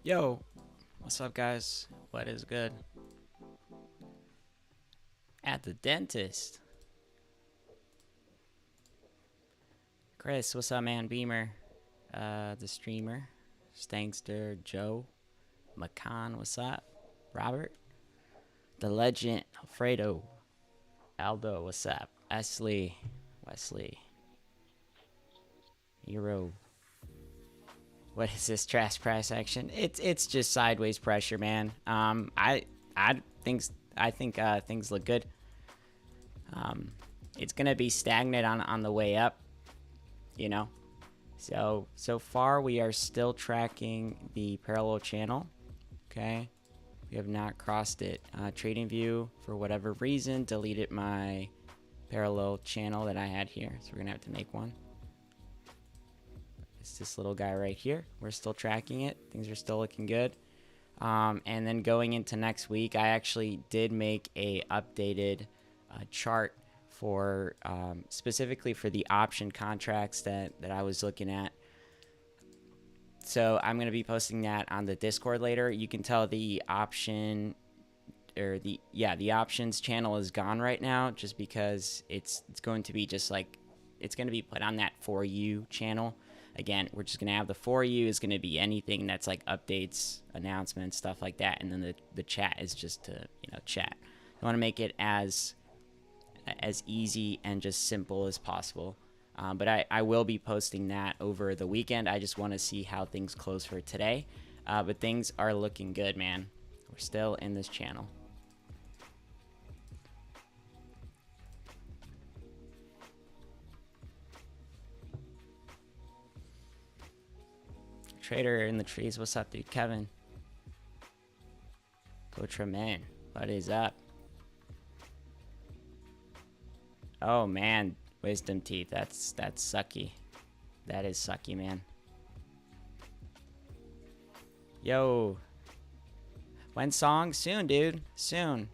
Yo, what's up, guys? What is good? At the dentist. Chris, what's up, man? Beamer, the streamer, Stankster, Joe, Macan, what's up? Robert, the legend, Alfredo, Aldo, what's up? Wesley, Euro. What is this trash price action? It's just sideways pressure, man. I think things look good. It's gonna be stagnant on the way up, you know. So far we are still tracking the parallel channel. Okay, we have not crossed it. Trading View, for whatever reason, deleted my parallel channel that I had here, so we're gonna have to make one. It's this little guy right here. We're still tracking it. Things are still looking good. And then going into next week, I actually did make a updated chart for specifically for the option contracts that I was looking at. So I'm going to be posting that on the Discord later. You can tell the option or the options channel is gone right now, just because it's going to be just like it's going to be put on that For You channel. Again, we're just going to have the For You is going to be anything that's like updates, announcements, stuff like that. And then the chat is just to, chat. I want to make it as easy and just simple as possible. But I will be posting that over the weekend. I just want to see how things close for today. But things are looking good, man. We're still in this channel. Trader in the trees, what's up, dude? Kevin, Coach Raman, what is up? Oh man, wisdom teeth. That's sucky. That is sucky, man. Yo, when song? Soon, dude. Soon.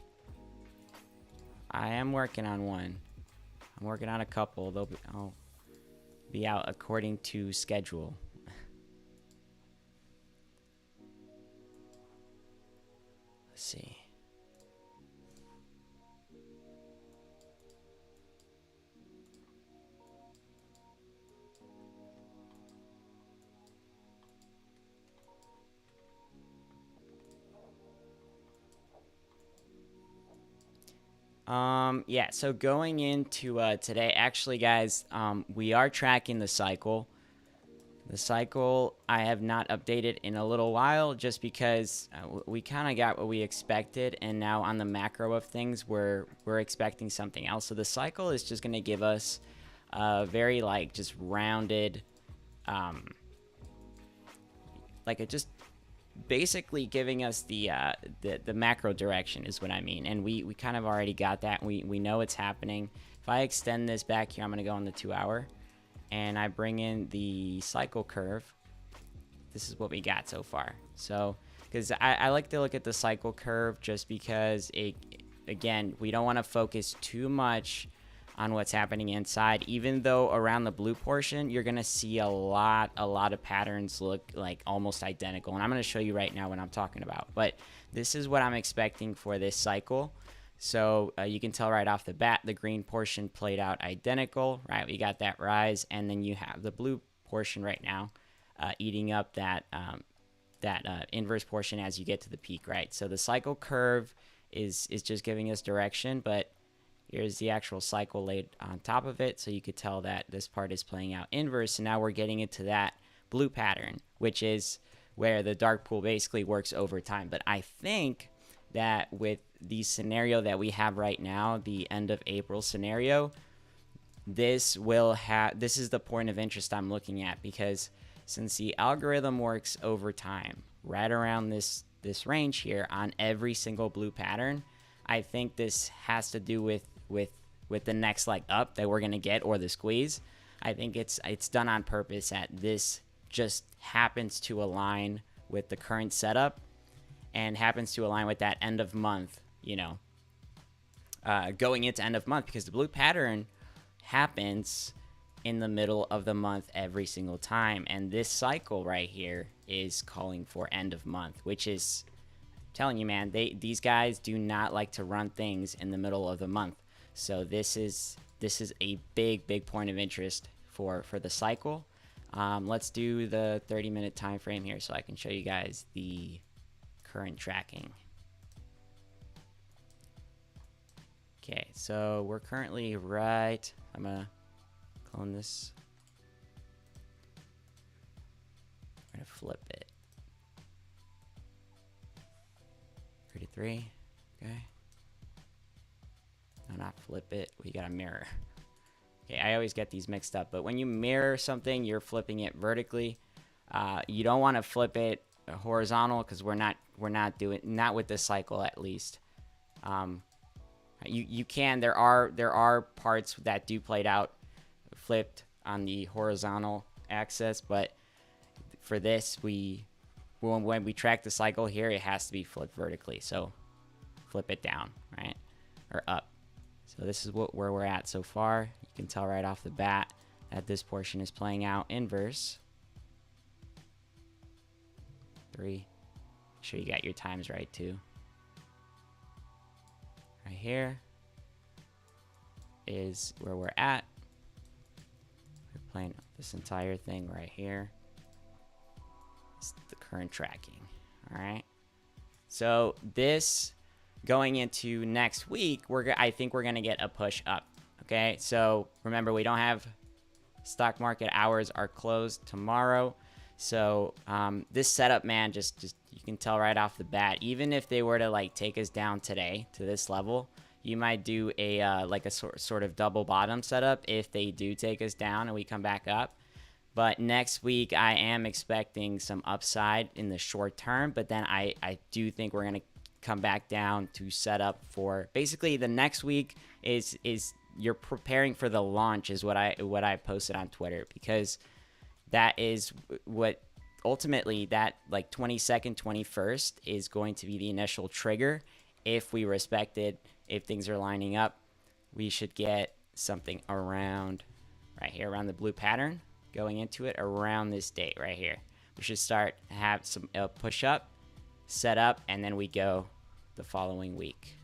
I am working on one. I'm working on a couple. I'll be out according to schedule. Let's see. Yeah, so going into today, actually, guys, we are tracking the cycle. The cycle I have not updated in a little while, just because we kind of got what we expected, and now on the macro of things, we're expecting something else. So the cycle is just going to give us a very just rounded, like it just basically giving us the macro direction is what I mean. And we kind of already got that. We know it's happening. If I extend this back here, I'm going to go on the 2 hour. And I bring in the cycle curve. This is what we got so far. So, because I like to look at the cycle curve just because again, we don't want to focus too much on what's happening inside. Even though around the blue portion, you're going to see a lot of patterns look like almost identical. And I'm going to show you right now what I'm talking about. But this is what I'm expecting for this cycle. So you can tell right off the bat, the green portion played out identical, right? We got that rise, and then you have the blue portion right now eating up that inverse portion as you get to the peak, right? So the cycle curve is just giving us direction, but here's the actual cycle laid on top of it. So you could tell that this part is playing out inverse, and now we're getting into that blue pattern, which is where the dark pool basically works over time. But I think that with the scenario that we have right now, the end of April scenario, this is the point of interest I'm looking at, because since the algorithm works over time, right around this range here on every single blue pattern, I think this has to do with the next leg up that we're gonna get, or the squeeze. I think it's done on purpose, that this just happens to align with the current setup and happens to align with that end of month, going into end of month, because the blue pattern happens in the middle of the month every single time. And this cycle right here is calling for end of month, which is, I'm telling you, man, these guys do not like to run things in the middle of the month. So this is a big point of interest for the cycle. Let's do the 30-minute time frame here so I can show you guys the current tracking. Okay, so we're currently right. I'm gonna clone this. I'm gonna flip it. 33. Okay. No, not flip it. We got a mirror. Okay, I always get these mixed up, but when you mirror something, you're flipping it vertically. You don't want to flip it horizontal because we're not doing, not with this cycle at least. You can, there are parts that do play out flipped on the horizontal axis, but for this, when we track the cycle here, it has to be flipped vertically. So flip it down, right, or up. So this is where we're at so far. You can tell right off the bat that this portion is playing out inverse. 3. Make sure you got your times right too. Right here is where we're at. We're playing this entire thing right here. It's the current tracking. All right. So this going into next week, I think we're gonna get a push up. Okay. So remember, we don't have stock market hours are closed tomorrow. So this setup, man, just you can tell right off the bat, even if they were to like take us down today to this level, you might do a like a sort of double bottom setup if they do take us down and we come back up. But next week, I am expecting some upside in the short term, but then I do think we're gonna come back down to set up for basically the next week is you're preparing for the launch is what I posted on Twitter, because that is what ultimately that like 22nd, 21st is going to be the initial trigger. If we respect it, if things are lining up, we should get something around right here, around the blue pattern, going into it around this date right here. We should start have some push up, set up, and then we go the following week.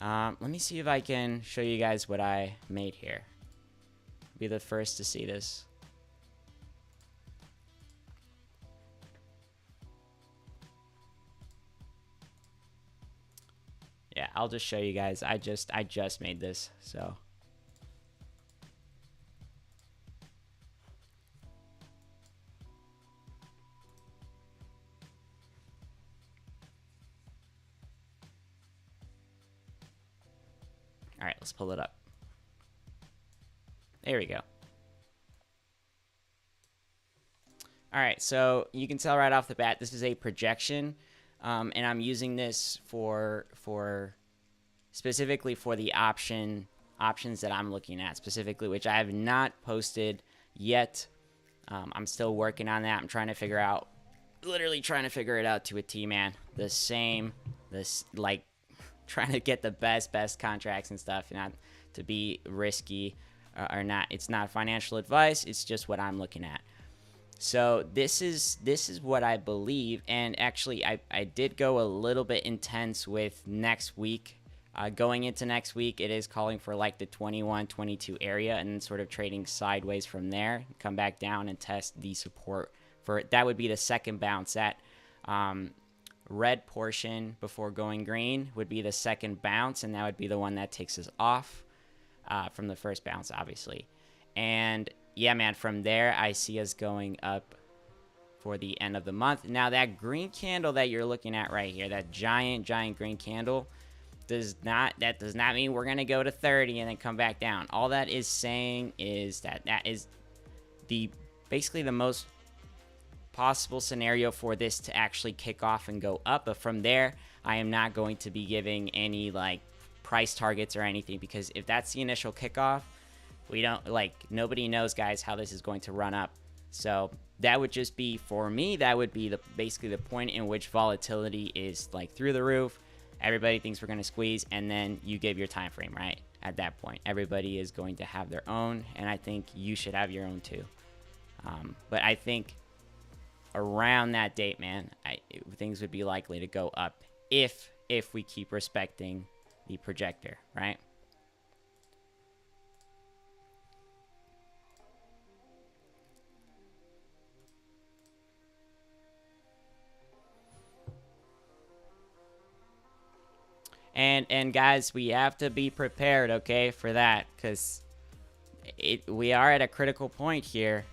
Let me see if I can show you guys what I made here. Be the first to see this. Yeah, I'll just show you guys. I just made this, so. All right, let's pull it up. There we go. All right, so you can tell right off the bat, this is a projection, and I'm using this for specifically for the options that I'm looking at specifically, which I have not posted yet. I'm still working on that. I'm trying to figure out, literally trying to figure it out to a T, man. Like trying to get the best contracts and stuff, not to be risky or not. It's not financial advice. It's just what I'm looking at. So this is what I believe. And actually, I did go a little bit intense with next week. Going into next week, it is calling for like the 21, 22 area and then sort of trading sideways from there. Come back down and test the support for it. That would be the second bounce. That red portion before going green would be the second bounce, and that would be the one that takes us off from the first bounce, obviously. And yeah, man, from there, I see us going up for the end of the month. Now, that green candle that you're looking at right here, that giant green candle, does not mean we're going to go to 30 and then come back down. All that is saying is that is basically the most possible scenario for this to actually kick off and go up. But from there, I am not going to be giving any like price targets or anything, because if that's the initial kickoff, we don't, like, nobody knows, guys, how this is going to run up. So that would just be, for me, that would be basically the point in which volatility is like through the roof. Everybody thinks we're going to squeeze, and then you give your time frame, right? at that point. Everybody is going to have their own, and I think you should have your own too. But I think around that date, man, things would be likely to go up if we keep respecting the projector, right? And guys, we have to be prepared, okay, for that, because we are at a critical point here.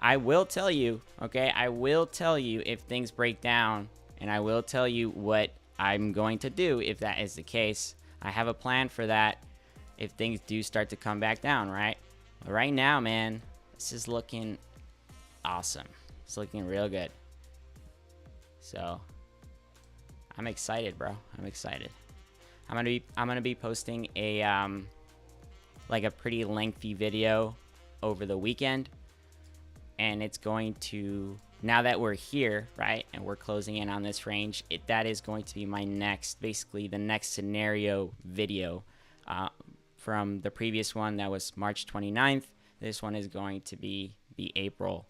I will tell you, okay, I will tell you if things break down, and I will tell you what I'm going to do if that is the case. I have a plan for that if things do start to come back down, right? But right now, man, this is looking awesome. It's looking real good. So I'm excited, bro. I'm excited. I'm gonna be posting a like a pretty lengthy video over the weekend, and it's going to, now that we're here, right, and we're closing in on this range, that is going to be my next, basically the next scenario video. From the previous one that was March 29th, this one is going to be the April,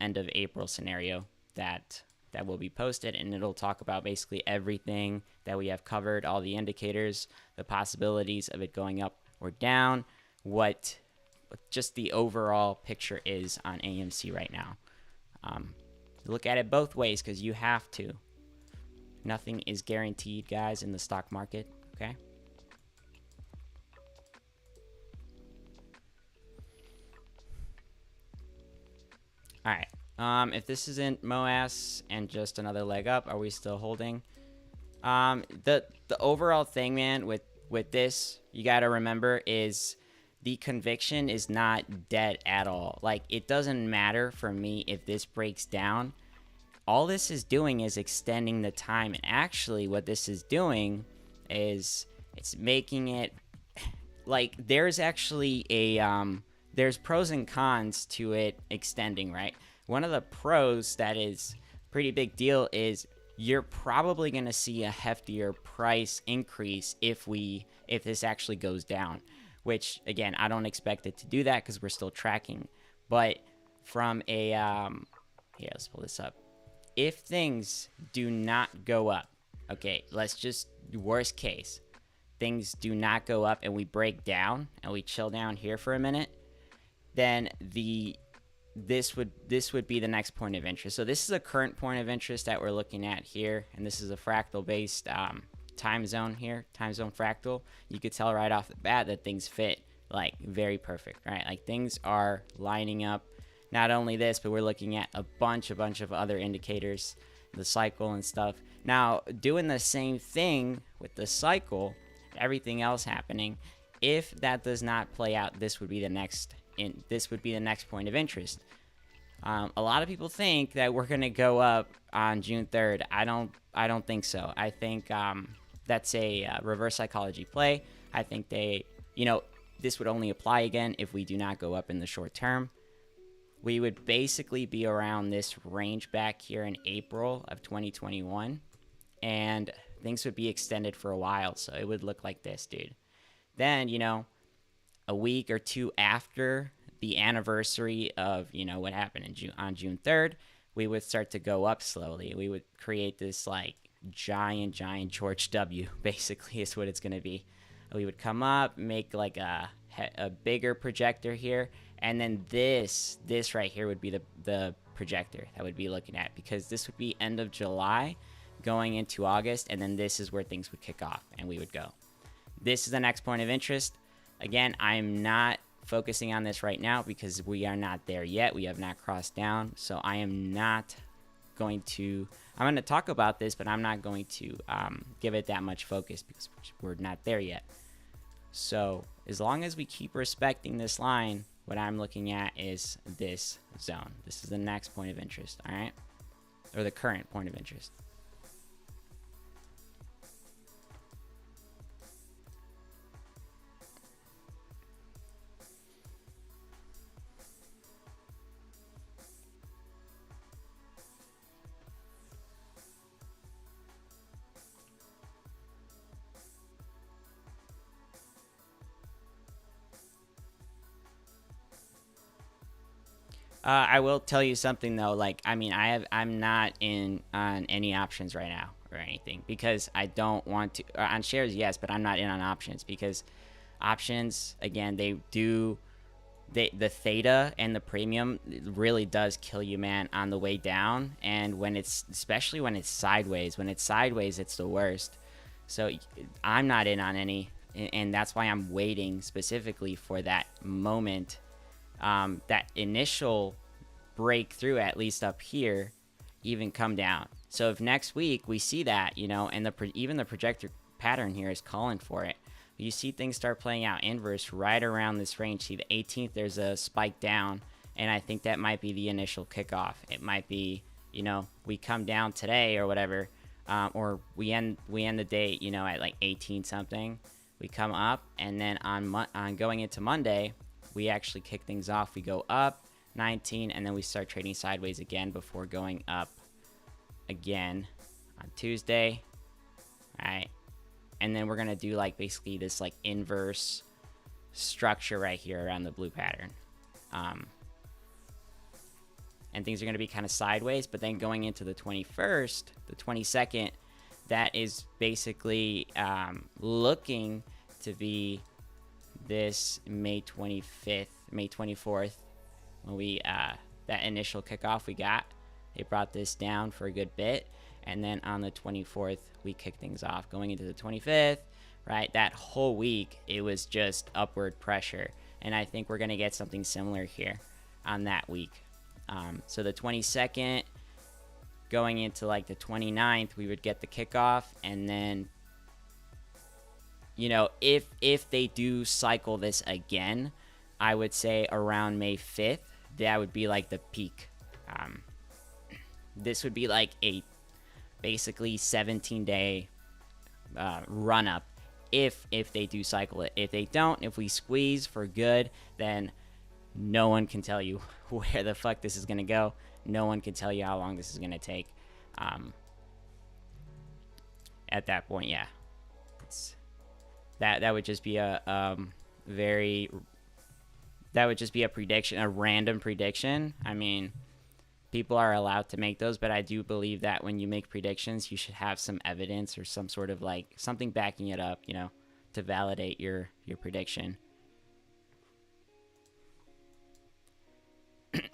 end of April scenario that will be posted, and it'll talk about basically everything that we have covered, all the indicators, the possibilities of it going up or down, what just the overall picture is on AMC right now. Look at it both ways, because you have to. Nothing is guaranteed, guys, in the stock market, okay? All right. If this isn't MOAS and just another leg up, are we still holding? The overall thing, man, with this, you got to remember, is the conviction is not dead at all. Like, it doesn't matter for me if this breaks down. All this is doing is extending the time, and actually what this is doing is it's making it like there's actually a there's pros and cons to it extending, right? One of the pros that is pretty big deal is you're probably going to see a heftier price increase if this actually goes down, which again, I don't expect it to do that because we're still tracking. But from a here, let's pull this up. If things do not go up, okay, let's just, worst case, things do not go up and we break down and we chill down here for a minute, then this would be the next point of interest. So this is a current point of interest that we're looking at here, and this is a fractal based time zone here, time zone fractal. You could tell right off the bat that things fit like very perfect, right? Like things are lining up. Not only this, but we're looking at a bunch of other indicators, the cycle and stuff. Now, doing the same thing with the cycle, everything else happening, if that does not play out, this would be the next point of interest. A lot of people think that we're going to go up on June 3rd. I don't think so. I think that's a reverse psychology play. I think this would only apply again if we do not go up in the short term. We would basically be around this range back here in April of 2021, and things would be extended for a while. So it would look like this, dude. Then, a week or two after the anniversary of, what happened on June 3rd, we would start to go up slowly. We would create this like giant George W, basically is what it's going to be. We would come up, make like a bigger projector here, and then this right here would be the projector that would be looking at, because this would be end of July going into August, and then this is where things would kick off and we would go. This is the next point of interest. Again, I'm not focusing on this right now because we are not there yet. We have not crossed down. So I'm going to talk about this, but I'm not going to give it that much focus because we're not there yet. So as long as we keep respecting this line, what I'm looking at is this zone. This is the next point of interest, all right? Or the current point of interest. I will tell you something though. Like, I mean, I'm not in on any options right now or anything because I don't want to. On shares, yes, but I'm not in on options because options, again, the theta and the premium really does kill you, man, on the way down. And when it's, especially when it's sideways, it's the worst. So I'm not in on any, and that's why I'm waiting specifically for that moment, that initial breakthrough, at least up here, even come down. So if next week we see that, you know, and even the projector pattern here is calling for it, you see things start playing out inverse right around this range. See the 18th, there's a spike down, and I think that might be the initial kickoff. It might be, you know, we come down today or whatever, or we end the day, you know, at like 18 something. We come up, and then on going into Monday, we actually kick things off. We go up 19, and then we start trading sideways again before going up again on Tuesday. All right. And then we're going to do like basically this like inverse structure right here around the blue pattern. And things are going to be kind of sideways, but then going into the 21st, the 22nd, that is basically looking to be this May 25th, May 24th, when we, that initial kickoff we got. It brought this down for a good bit. And then on the 24th, we kick things off. Going into the 25th, right? That whole week, it was just upward pressure. And I think we're going to get something similar here on that week. So the 22nd, going into like the 29th, we would get the kickoff. And then, you know, if they do cycle this again, I would say around May 5th, that would be like the peak. This would be like a basically 17-day run up if they do cycle it. If they don't, if we squeeze for good, then no one can tell you where the fuck this is going to go. No one can tell you how long this is going to take. At that point, yeah. That would just be a prediction, a random prediction. I mean, people are allowed to make those, but I do believe that when you make predictions, you should have some evidence or some sort of like something backing it up, you know, to validate your prediction.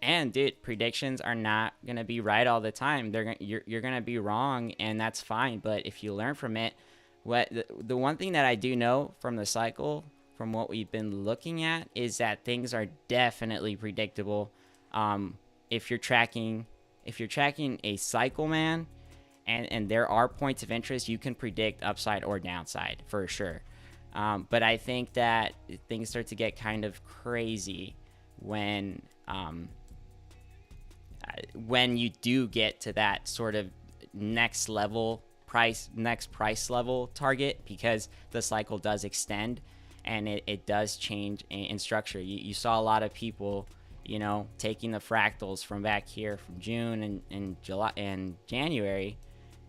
And dude, predictions are not gonna be right all the time. You're gonna be wrong, and that's fine. But if you learn from it, the one thing that I do know from the cycle, from what we've been looking at, is that things are definitely predictable. If you're tracking a cycle, man, and there are points of interest, you can predict upside or downside for sure. But I think that things start to get kind of crazy when you do get to that sort of next price level target, because the cycle does extend and it does change in structure. You saw a lot of people, you know, taking the fractals from back here from June and July and January,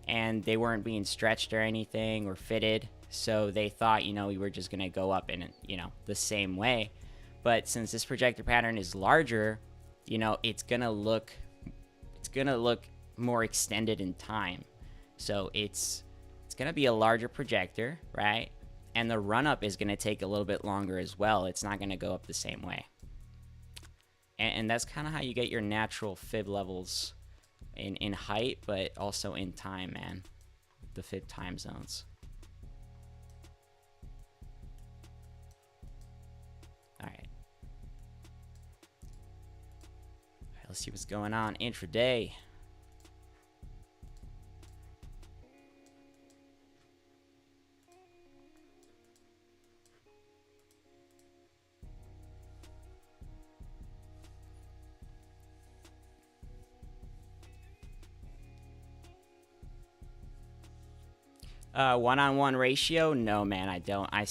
and they weren't being stretched or anything or fitted, so they thought, you know, we were just gonna go up in, you know, the same way. But since this projector pattern is larger, you know, it's gonna look more extended in time. So it's gonna be a larger projector, right? And the run up is gonna take a little bit longer as well. It's not gonna go up the same way. And that's kind of how you get your natural fib levels in height, but also in time, man. The fib time zones. All right. Let's see what's going on intraday. One-on-one ratio? No, man, I don't. I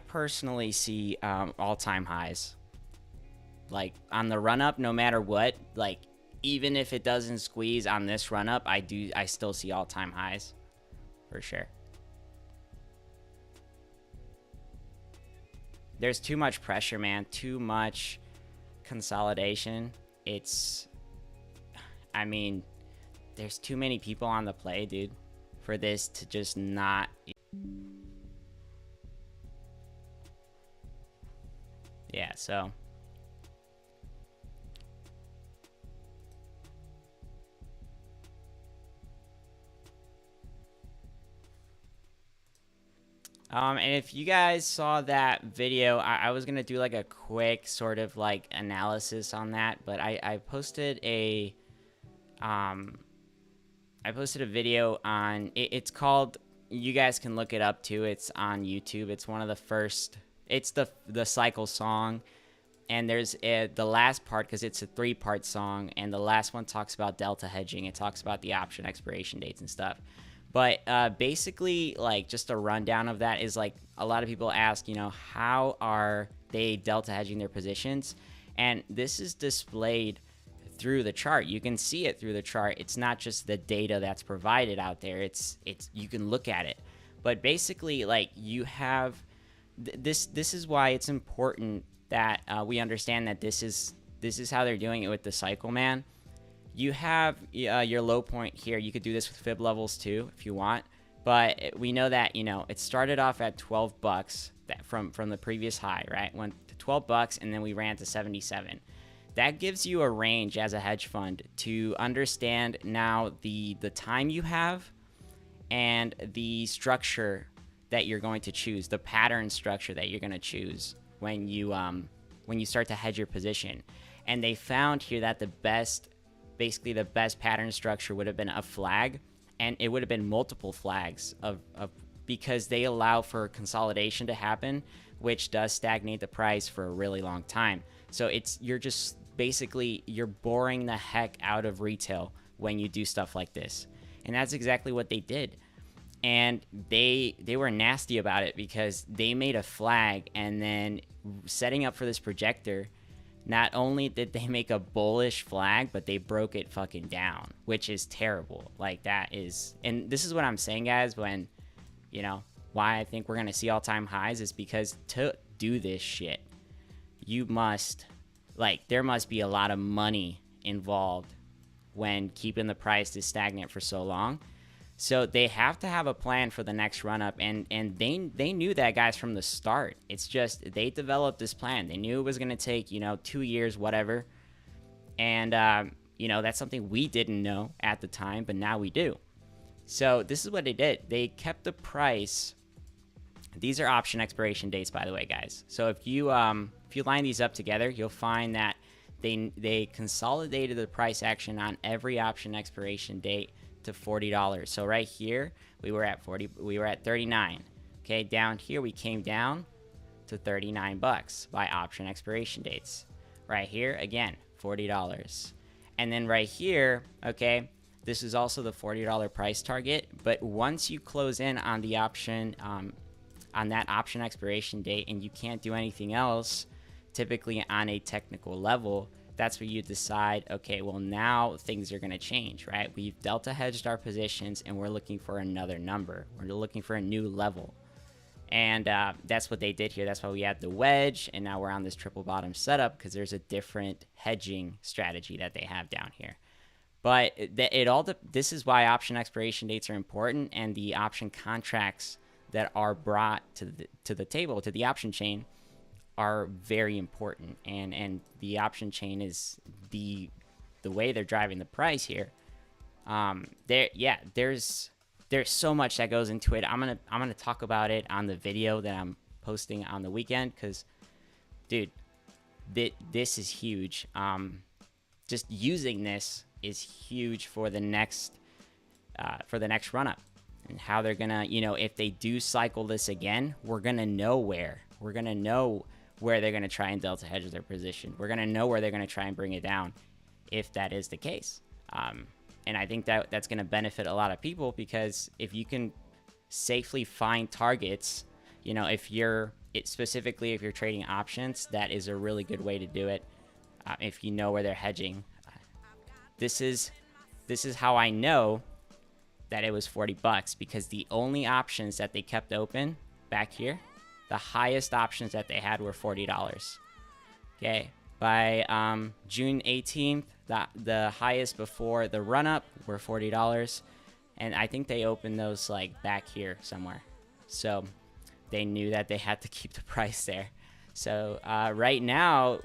personally see all-time highs. Like on the run up, no matter what, like even if it doesn't squeeze on this run up, I still see all-time highs for sure. there's too much pressure, man. Too much consolidation. It's, I mean, there's too many people on the play, dude, for this to just not. Yeah, so. And if you guys saw that video, I was gonna do like a quick sort of like analysis on that, but I posted a video on it. It's called, you guys can look it up too. It's on YouTube. It's one of the first. It's the cycle song, and there's the last part, because it's a 3-part song, and the last one talks about delta hedging. It talks about the option expiration dates and stuff. But basically, like, just a rundown of that is, like, a lot of people ask, you know, how are they delta hedging their positions? And this is displayed through the chart. You can see it through the chart. It's not just the data that's provided out there. It's you can look at it. But basically, like, you have this is why it's important that we understand that this is how they're doing it with the cycle, man. You have your low point here. You could do this with fib levels too if you want, but we know that, you know, it started off at 12 bucks that from the previous high, right? Went to 12 bucks and then we ran to 77. That gives you a range as a hedge fund to understand now the time you have and the structure that you're going to choose, the pattern structure that you're going to choose when you start to hedge your position. And they found here that basically the best pattern structure would have been a flag, and it would have been multiple flags because they allow for consolidation to happen, which does stagnate the price for a really long time. So you're just basically, you're boring the heck out of retail when you do stuff like this. And that's exactly what they did. And they were nasty about it because they made a flag, and then setting up for this projector, not only did they make a bullish flag, but they broke it fucking down, which is terrible. Like, that is, and this is what I'm saying, guys, when, you know, why I think we're going to see all-time highs is because to do this shit, you must, like, there must be a lot of money involved when keeping the price this stagnant for so long. So they have to have a plan for the next run up, and they knew that, guys, from the start. It's just they developed this plan. They knew it was going to take, you know, 2 years, whatever. And you know, that's something we didn't know at the time, but now we do. So this is what they did. They kept the price. These are option expiration dates, by the way, guys. So if you line these up together, you'll find that they consolidated the price action on every option expiration date to $40. So right here we were at 39. Okay, down here we came down to 39 bucks by option expiration dates. Right here again, $40. And then right here, okay, this is also the $40 price target, but once you close in on the option on that option expiration date and you can't do anything else, typically on a technical level, that's where you decide, okay, well, now things are going to change, right? We've delta hedged our positions and we're looking for another number. We're looking for a new level. And that's what they did here. That's why we had the wedge, and now we're on this triple bottom setup because there's a different hedging strategy that they have down here. But this is why option expiration dates are important, and the option contracts that are brought to the table, to the option chain, are very important. And the option chain is the way they're driving the price here. There's so much that goes into it. I'm gonna talk about it on the video that I'm posting on the weekend, because, dude, this is huge. Just using this is huge for the next run up, and how they're gonna, you know, if they do cycle this again, we're gonna know where they're gonna try and delta hedge their position. We're gonna know where they're gonna try and bring it down, if that is the case. And I think that's going to benefit a lot of people, because if you can safely find targets, you know, specifically if you're trading options, that is a really good way to do it. If you know where they're hedging, this is how I know that it was 40 bucks, because the only options that they kept open back here the highest options that they had were $40. Okay, by June 18th, the highest before the run-up were $40. And I think they opened those like back here somewhere. So they knew that they had to keep the price there. So right now,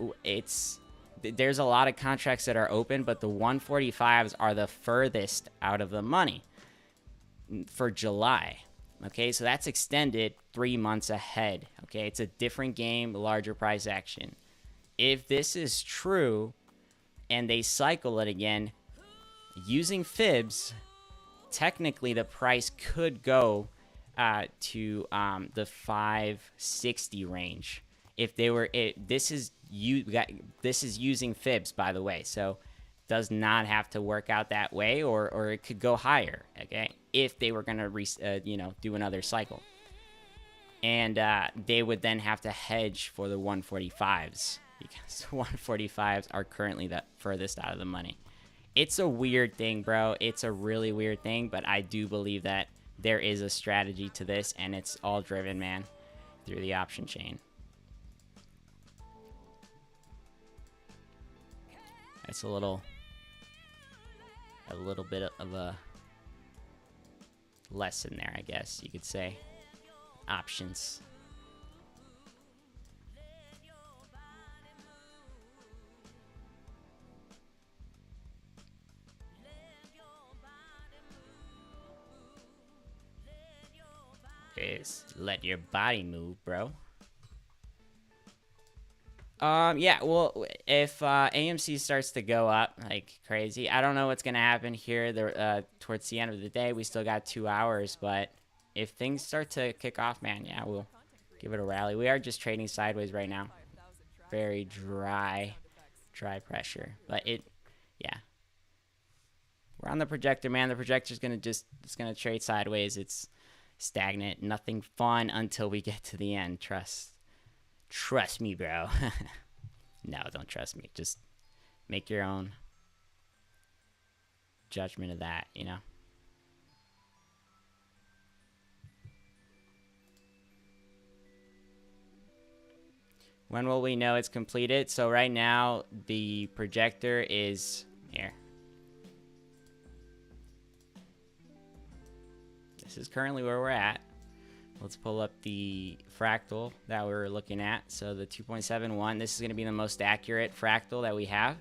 there's a lot of contracts that are open, but the 145s are the furthest out of the money for July. Okay, so that's extended 3 months ahead. Okay, it's a different game, larger price action. If this is true and they cycle it again using fibs, technically the price could go to the 560 range. If they were, this is using fibs, by the way, so does not have to work out that way, or it could go higher. Okay, if they were gonna do another cycle, and they would then have to hedge for the 145s because the 145s are currently the furthest out of the money. It's a weird thing, bro. It's a really weird thing, but I do believe that there is a strategy to this, and it's all driven, man, through the option chain. It's a little bit of a lesson there, I guess you could say. Options. Is let your body move, bro. Yeah, well, if AMC starts to go up like crazy, I don't know what's gonna happen here. Towards the end of the day, we still got 2 hours, but if things start to kick off, man, yeah, we'll give it a rally. We are just trading sideways right now. Very dry pressure, but yeah. We're on the projector, man. The projector's it's gonna trade sideways. It's stagnant, nothing fun until we get to the end. Trust me, bro. No, don't trust me. Just make your own judgment of that, you know? When will we know it's completed? So right now, the projector is here. This is currently where we're at. Let's pull up the fractal that we're looking at. So the 2.71, this is going to be the most accurate fractal that we have.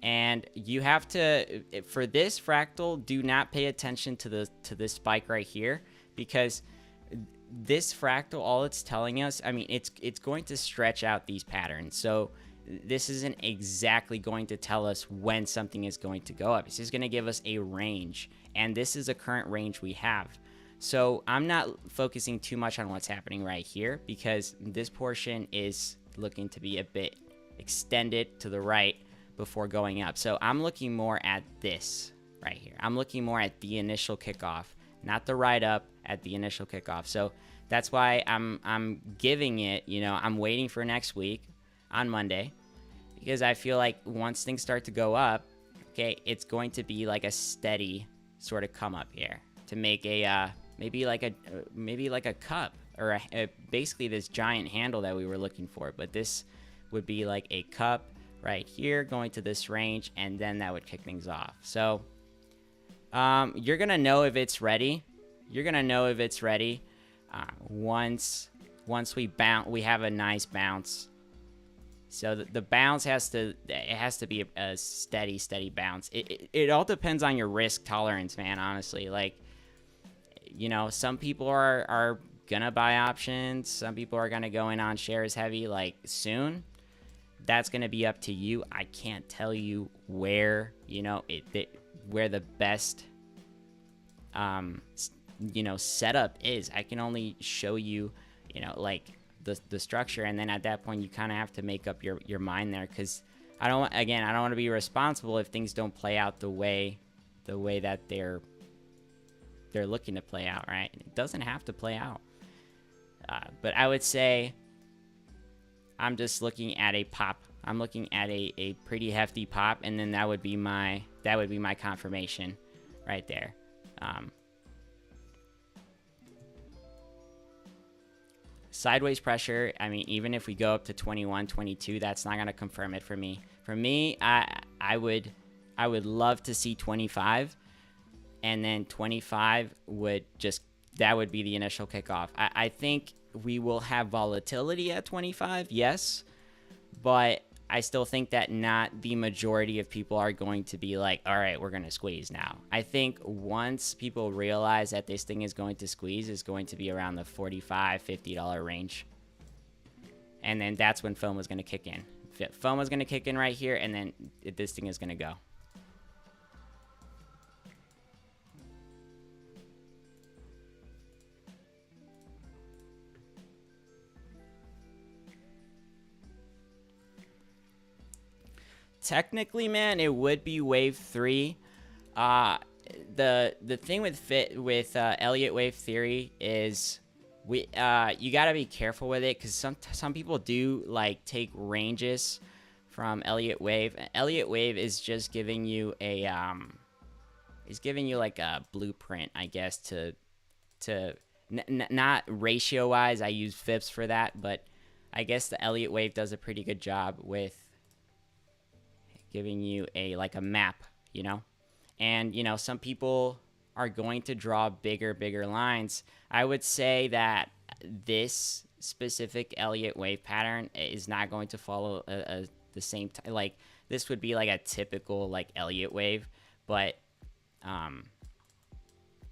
And you have to, for this fractal, do not pay attention to this spike right here, because this fractal, all it's telling us, I mean, it's going to stretch out these patterns. So this isn't exactly going to tell us when something is going to go up. This is going to give us a range, and this is a current range we have. So I'm not focusing too much on what's happening right here, because this portion is looking to be a bit extended to the right before going up. So I'm looking more at this right here. I'm looking more at the initial kickoff, not the ride up, at the initial kickoff. So that's why I'm giving it, you know, I'm waiting for next week on Monday, because I feel like once things start to go up, okay, it's going to be like a steady sort of come up here to make a maybe like a cup, or basically this giant handle that we were looking for. But this would be like a cup right here going to this range, and then that would kick things off. So you're gonna know if it's ready. You're gonna know if it's ready once we have a nice bounce. So the bounce has to be a steady bounce. It all depends on your risk tolerance, man, honestly. Like, you know, some people are gonna buy options, some people are gonna go in on shares heavy like soon. That's gonna be up to you. I can't tell you where, you know, where the best you know, setup is. I can only show you, you know, like the structure, and then at that point you kind of have to make up your mind there, because I don't want to be responsible if things don't play out the way that they're looking to play out, right? It doesn't have to play out, but I would say I'm just looking at a pop. I'm looking at a pretty hefty pop, and then that would be my confirmation right there. sideways pressure. I mean, even if we go up to 21, 22, that's not going to confirm it for me. For me, I would love to see 25, and then 25 would just, that would be the initial kickoff. I think we will have volatility at 25, yes, but I still think that not the majority of people are going to be like, all right, we're going to squeeze now. I think once people realize that this thing is going to squeeze, is going to be around the $45, $50 range. And then that's when FOMO is going to kick in. FOMO is going to kick in right here, and then this thing is going to go. Technically, man, it would be wave 3. The thing with Elliott Wave theory is you gotta be careful with it, because some people do like take ranges from Elliott Wave. Elliott Wave is just giving you a like a blueprint, I guess, to not ratio wise. I use Phipps for that, but I guess the Elliott Wave does a pretty good job with giving you like a map, you know. And you know, some people are going to draw bigger lines. I would say that this specific Elliott Wave pattern is not going to follow the same like this would be like a typical like Elliott Wave, but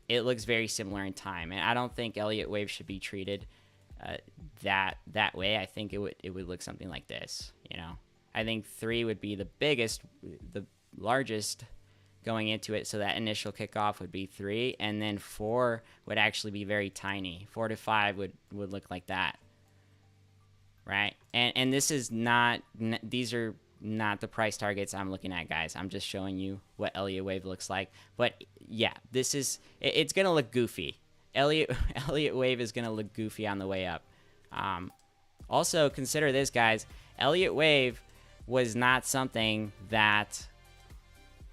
it looks very similar in time, and I don't think Elliott Wave should be treated that way. I think it would look something like this, you know. I think 3 would be the biggest, the largest going into it. So that initial kickoff would be 3, and then 4 would actually be very tiny. 4 to 5 would look like that, right? And this is not, these are not the price targets I'm looking at, guys. I'm just showing you what Elliott Wave looks like. But yeah, this is, it's gonna look goofy. Elliott Wave is gonna look goofy on the way up. Also consider this, guys. Elliott Wave was not something that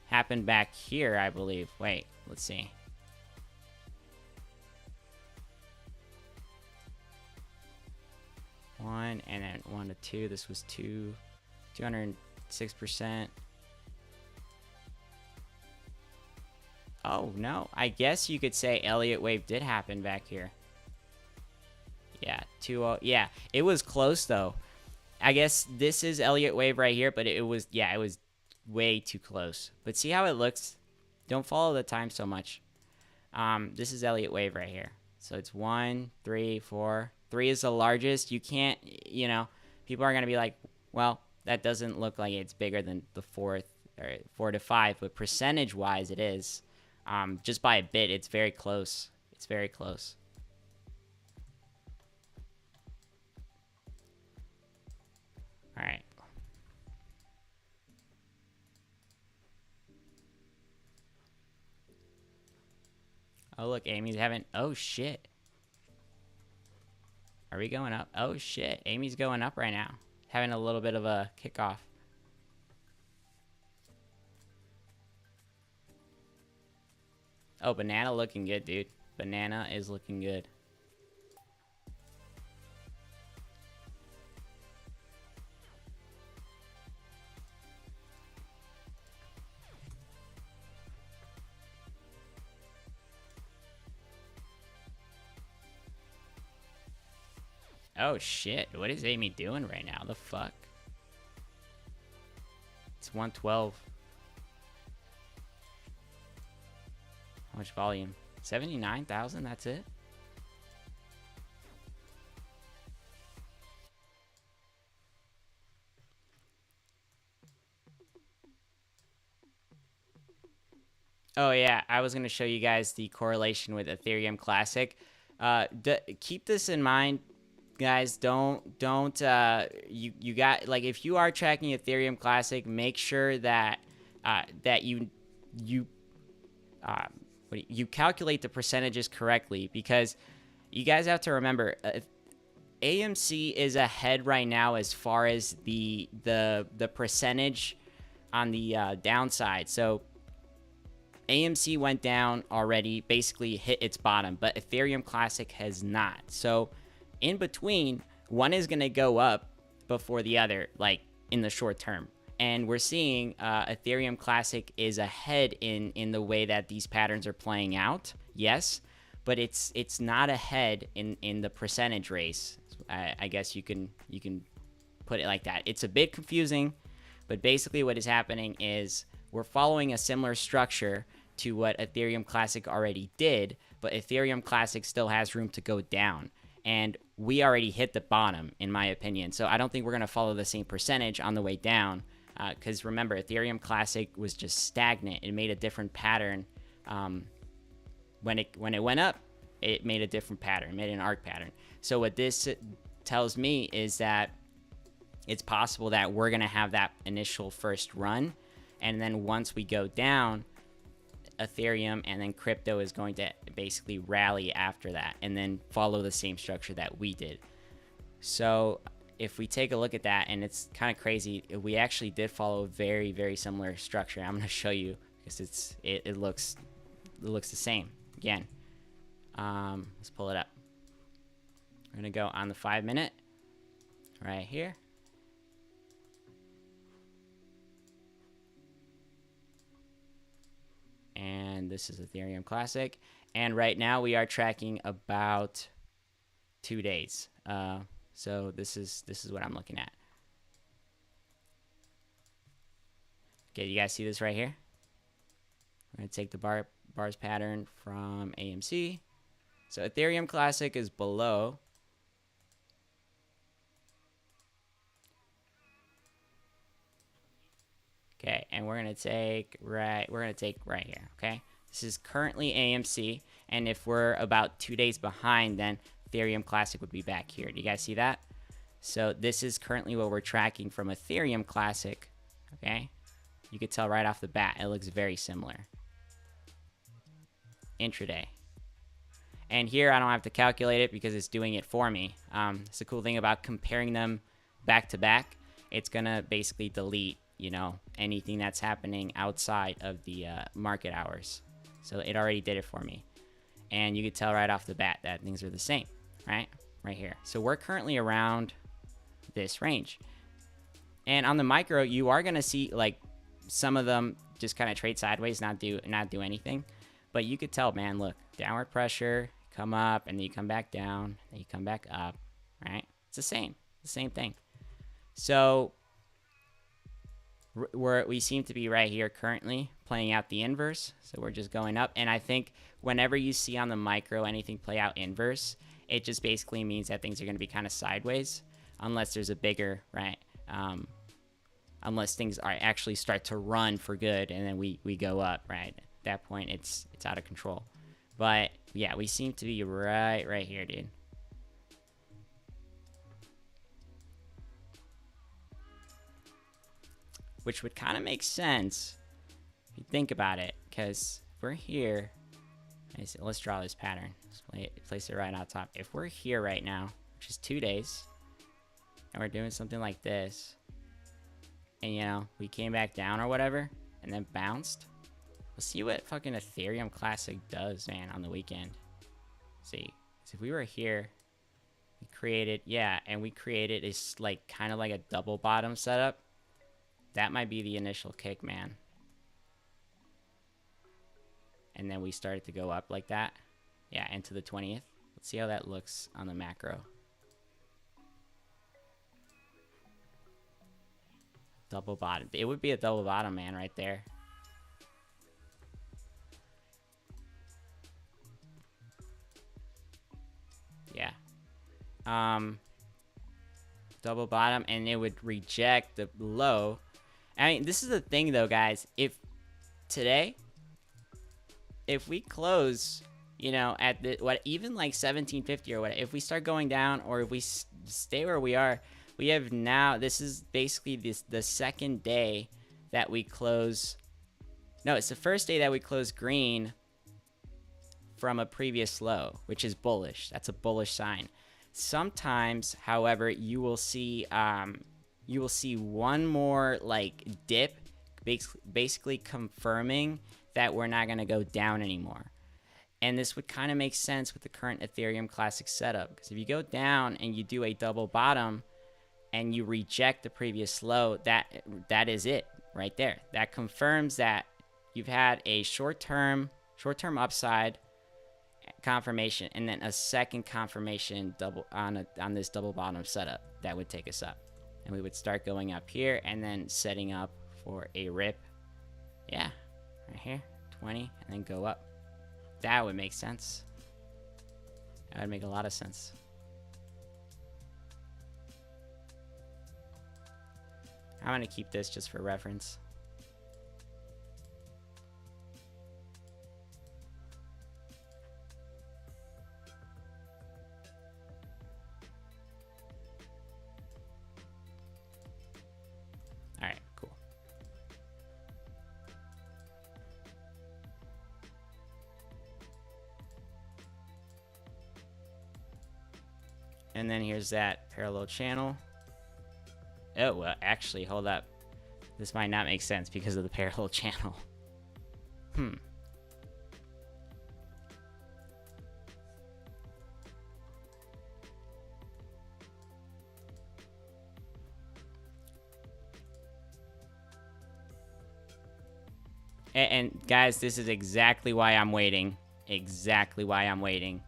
happened back here, I believe. Wait, let's see. One, and then 1 to 2. This was 206%. Oh, no. I guess you could say Elliott Wave did happen back here. Yeah, 2-0. Yeah, it was close, though. I guess this is Elliott Wave right here, but it was, yeah, it was way too close. But see how it looks? Don't follow the time so much. This is Elliott Wave right here. So it's 1, 3, 4. 3 is the largest. You can't, you know, people are going to be like, well, that doesn't look like it's bigger than the 4th, or 4 to 5, but percentage-wise it is. Just by a bit, it's very close. It's very close. All right. Oh, look, Amy's having... Oh, shit. Are we going up? Oh, shit. Amy's going up right now. Having a little bit of a kickoff. Oh, banana looking good, dude. Banana is looking good. Oh shit, what is Amy doing right now? The fuck? It's 112. How much volume? 79,000, that's it? Oh yeah, I was gonna show you guys the correlation with Ethereum Classic. Keep this in mind, guys. You got, like, if you are tracking Ethereum Classic, make sure that you calculate the percentages correctly, because you guys have to remember, AMC is ahead right now as far as the percentage on the downside. So AMC went down already, basically hit its bottom, but Ethereum Classic has not. So in between, one is going to go up before the other, like in the short term. And we're seeing Ethereum Classic is ahead in the way that these patterns are playing out. Yes, but it's not ahead in the percentage race. I guess you can put it like that. It's a bit confusing, but basically what is happening is we're following a similar structure to what Ethereum Classic already did, but Ethereum Classic still has room to go down. And we already hit the bottom, in my opinion. So I don't think we're going to follow the same percentage on the way down. Because remember, Ethereum Classic was just stagnant. It made a different pattern. When it went up, it made a different pattern. It made an arc pattern. So what this tells me is that it's possible that we're going to have that initial first run. And then once we go down, Ethereum and then crypto is going to basically rally after that and then follow the same structure that we did. So if we take a look at that, and it's kind of crazy, we actually did follow a very, very similar structure. I'm going to show you because it looks the same. Again, let's pull it up. We're going to go on the 5-minute right here. And this is Ethereum Classic. And right now we are tracking about 2 days. So this is what I'm looking at. Okay, you guys see this right here? We're going to take the bars pattern from AMC. So Ethereum Classic is below. Okay, and we're going to take right here, okay? This is currently AMC, and if we're about 2 days behind, then Ethereum Classic would be back here. Do you guys see that? So this is currently what we're tracking from Ethereum Classic, okay? You could tell right off the bat, it looks very similar. Intraday. And here I don't have to calculate it because it's doing it for me. It's the cool thing about comparing them back to back. It's gonna basically delete, you know, anything that's happening outside of the market hours. So it already did it for me. And you could tell right off the bat that things are the same, right? Right here. So we're currently around this range. And on the micro, you are gonna see like some of them just kind of trade sideways, not do anything. But you could tell, man, look, downward pressure, come up, and then you come back down, then you come back up, right? It's the same thing. So we seem to be right here currently playing out the inverse. So we're just going up. And I think whenever you see on the micro anything play out inverse, it just basically means that things are going to be kind of sideways unless there's a bigger, right? Unless things are actually start to run for good and then we go up, right? At that point, it's out of control. But yeah, we seem to be right here, dude. Which would kind of make sense if you think about it, because we're here. Let's draw this pattern. Let's place it right on top. If we're here right now, which is 2 days, and we're doing something like this, and you know, we came back down or whatever, and then bounced. Let's see what fucking Ethereum Classic does, man, on the weekend. See, so if we were here, we created, yeah, and we created is like kind of like a double bottom setup. That might be the initial kick, man. And then we started to go up like that. Yeah, into the 20th. Let's see how that looks on the macro. Double bottom. It would be a double bottom, man, right there. Yeah. Double bottom, and it would reject the low. I mean, this is the thing though, guys. If today, if we close, you know, at the even like 1750 or what, if we start going down, or if we stay where we are, we have now. This is basically the second day that we close. No, it's the first day that we close green from a previous low, which is bullish. That's a bullish sign. Sometimes, however, you will see one more like dip, basically confirming that we're not going to go down anymore. And this would kind of make sense with the current Ethereum Classic setup, because if you go down and you do a double bottom and you reject the previous low, that is it right there. That confirms that you've had a short-term upside confirmation, and then a second confirmation double on this double bottom setup that would take us up, and we would start going up here and then setting up for a rip. Yeah, right here, 20, and then go up. That would make sense. That would make a lot of sense. I'm going to keep this just for reference. All right, cool. And then here's that parallel channel. Oh, well, actually, hold up. This might not make sense because of the parallel channel. And guys, this is exactly why I'm waiting. Exactly why I'm waiting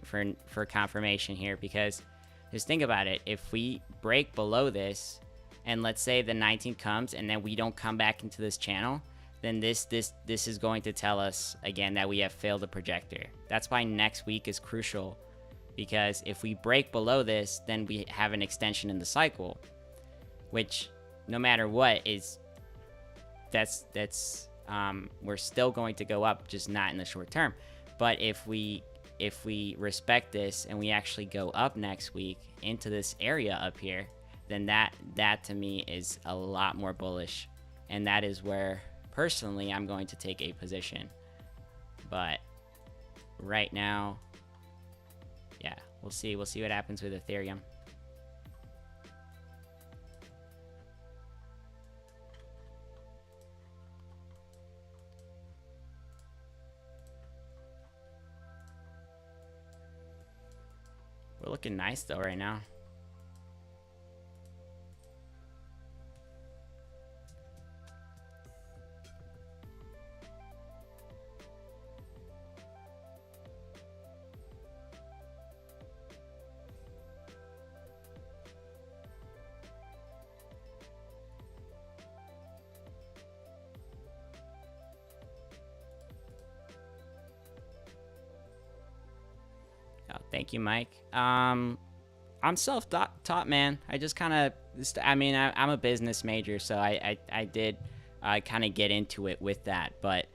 for confirmation here, because just think about it. If we break below this, and let's say the 19 comes and then we don't come back into this channel, then this is going to tell us again that we have failed the projector. That's why next week is crucial, because if we break below this, then we have an extension in the cycle, which no matter what is we're still going to go up, just not in the short term. But if we respect this and we actually go up next week into this area up here, then that to me is a lot more bullish, and that is where personally I'm going to take a position. But right now, yeah, we'll see what happens with Ethereum. We're looking nice though right now. Thank you, Mike. I'm self-taught, man. I just kind of, I'm a business major, so I did kind of get into it with that. But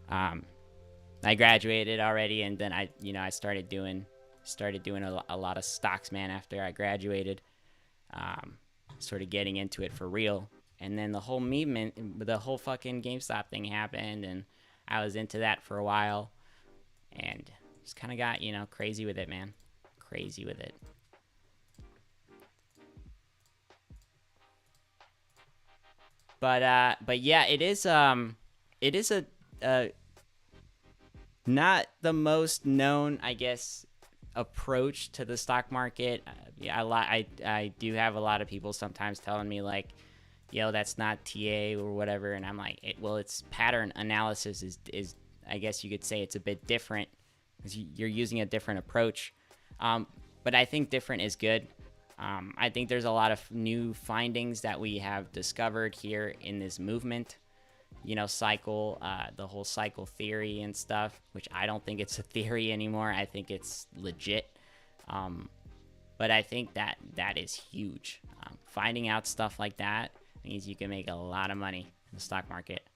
I graduated already, and then I started doing a lot of stocks, man. After I graduated, sort of getting into it for real. And then the whole fucking GameStop thing happened, and I was into that for a while, and just kind of got, crazy with it, man. Crazy with it. But yeah, it is a not the most known, I guess, approach to the stock market. I do have a lot of people sometimes telling me like, yo, that's not TA or whatever, and I'm like, well, it's pattern analysis is I guess you could say it's a bit different, because you're using a different approach. But I think different is good. I think there's a lot of new findings that we have discovered here in this movement, cycle, the whole cycle theory and stuff, which I don't think it's a theory anymore. I think it's legit. But I think that is huge. Finding out stuff like that means you can make a lot of money in the stock market.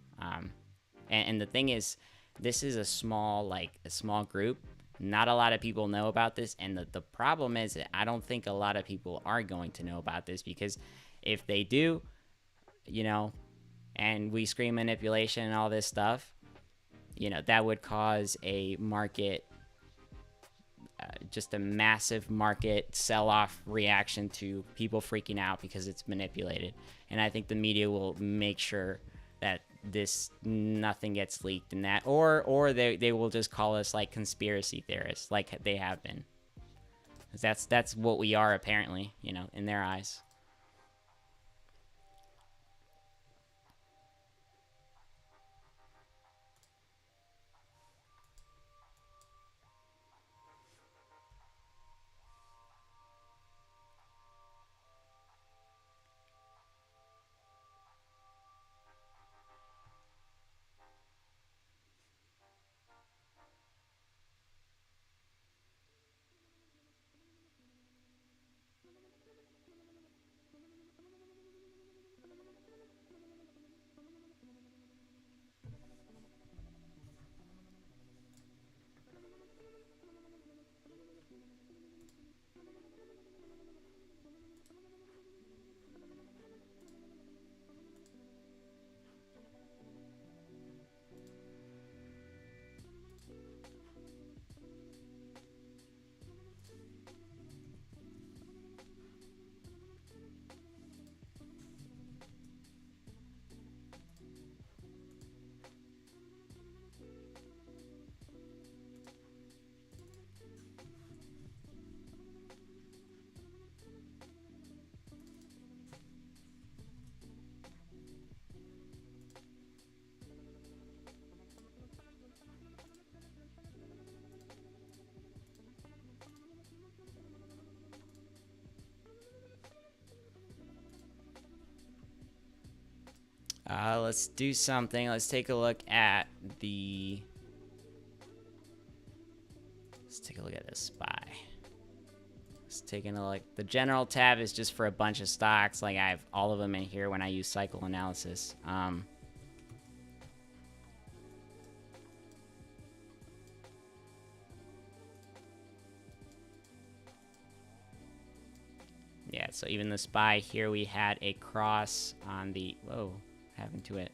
And the thing is, this is a small group. Not a lot of people know about this, and the problem is that I don't think a lot of people are going to know about this, because if they do, and we scream manipulation and all this stuff, that would cause a market, just a massive market sell-off reaction to people freaking out because it's manipulated. And I think the media will make sure that this nothing gets leaked in that, or they will just call us like conspiracy theorists, like they have been. 'Cause that's what we are apparently, you know, in their eyes. Let's do something. Let's take a look at the... Let's take a look at the SPY. Let's take a look. The general tab is just for a bunch of stocks. Like, I have all of them in here when I use cycle analysis. Yeah, so even the SPY here, we had a cross on the... Whoa, what happened to it?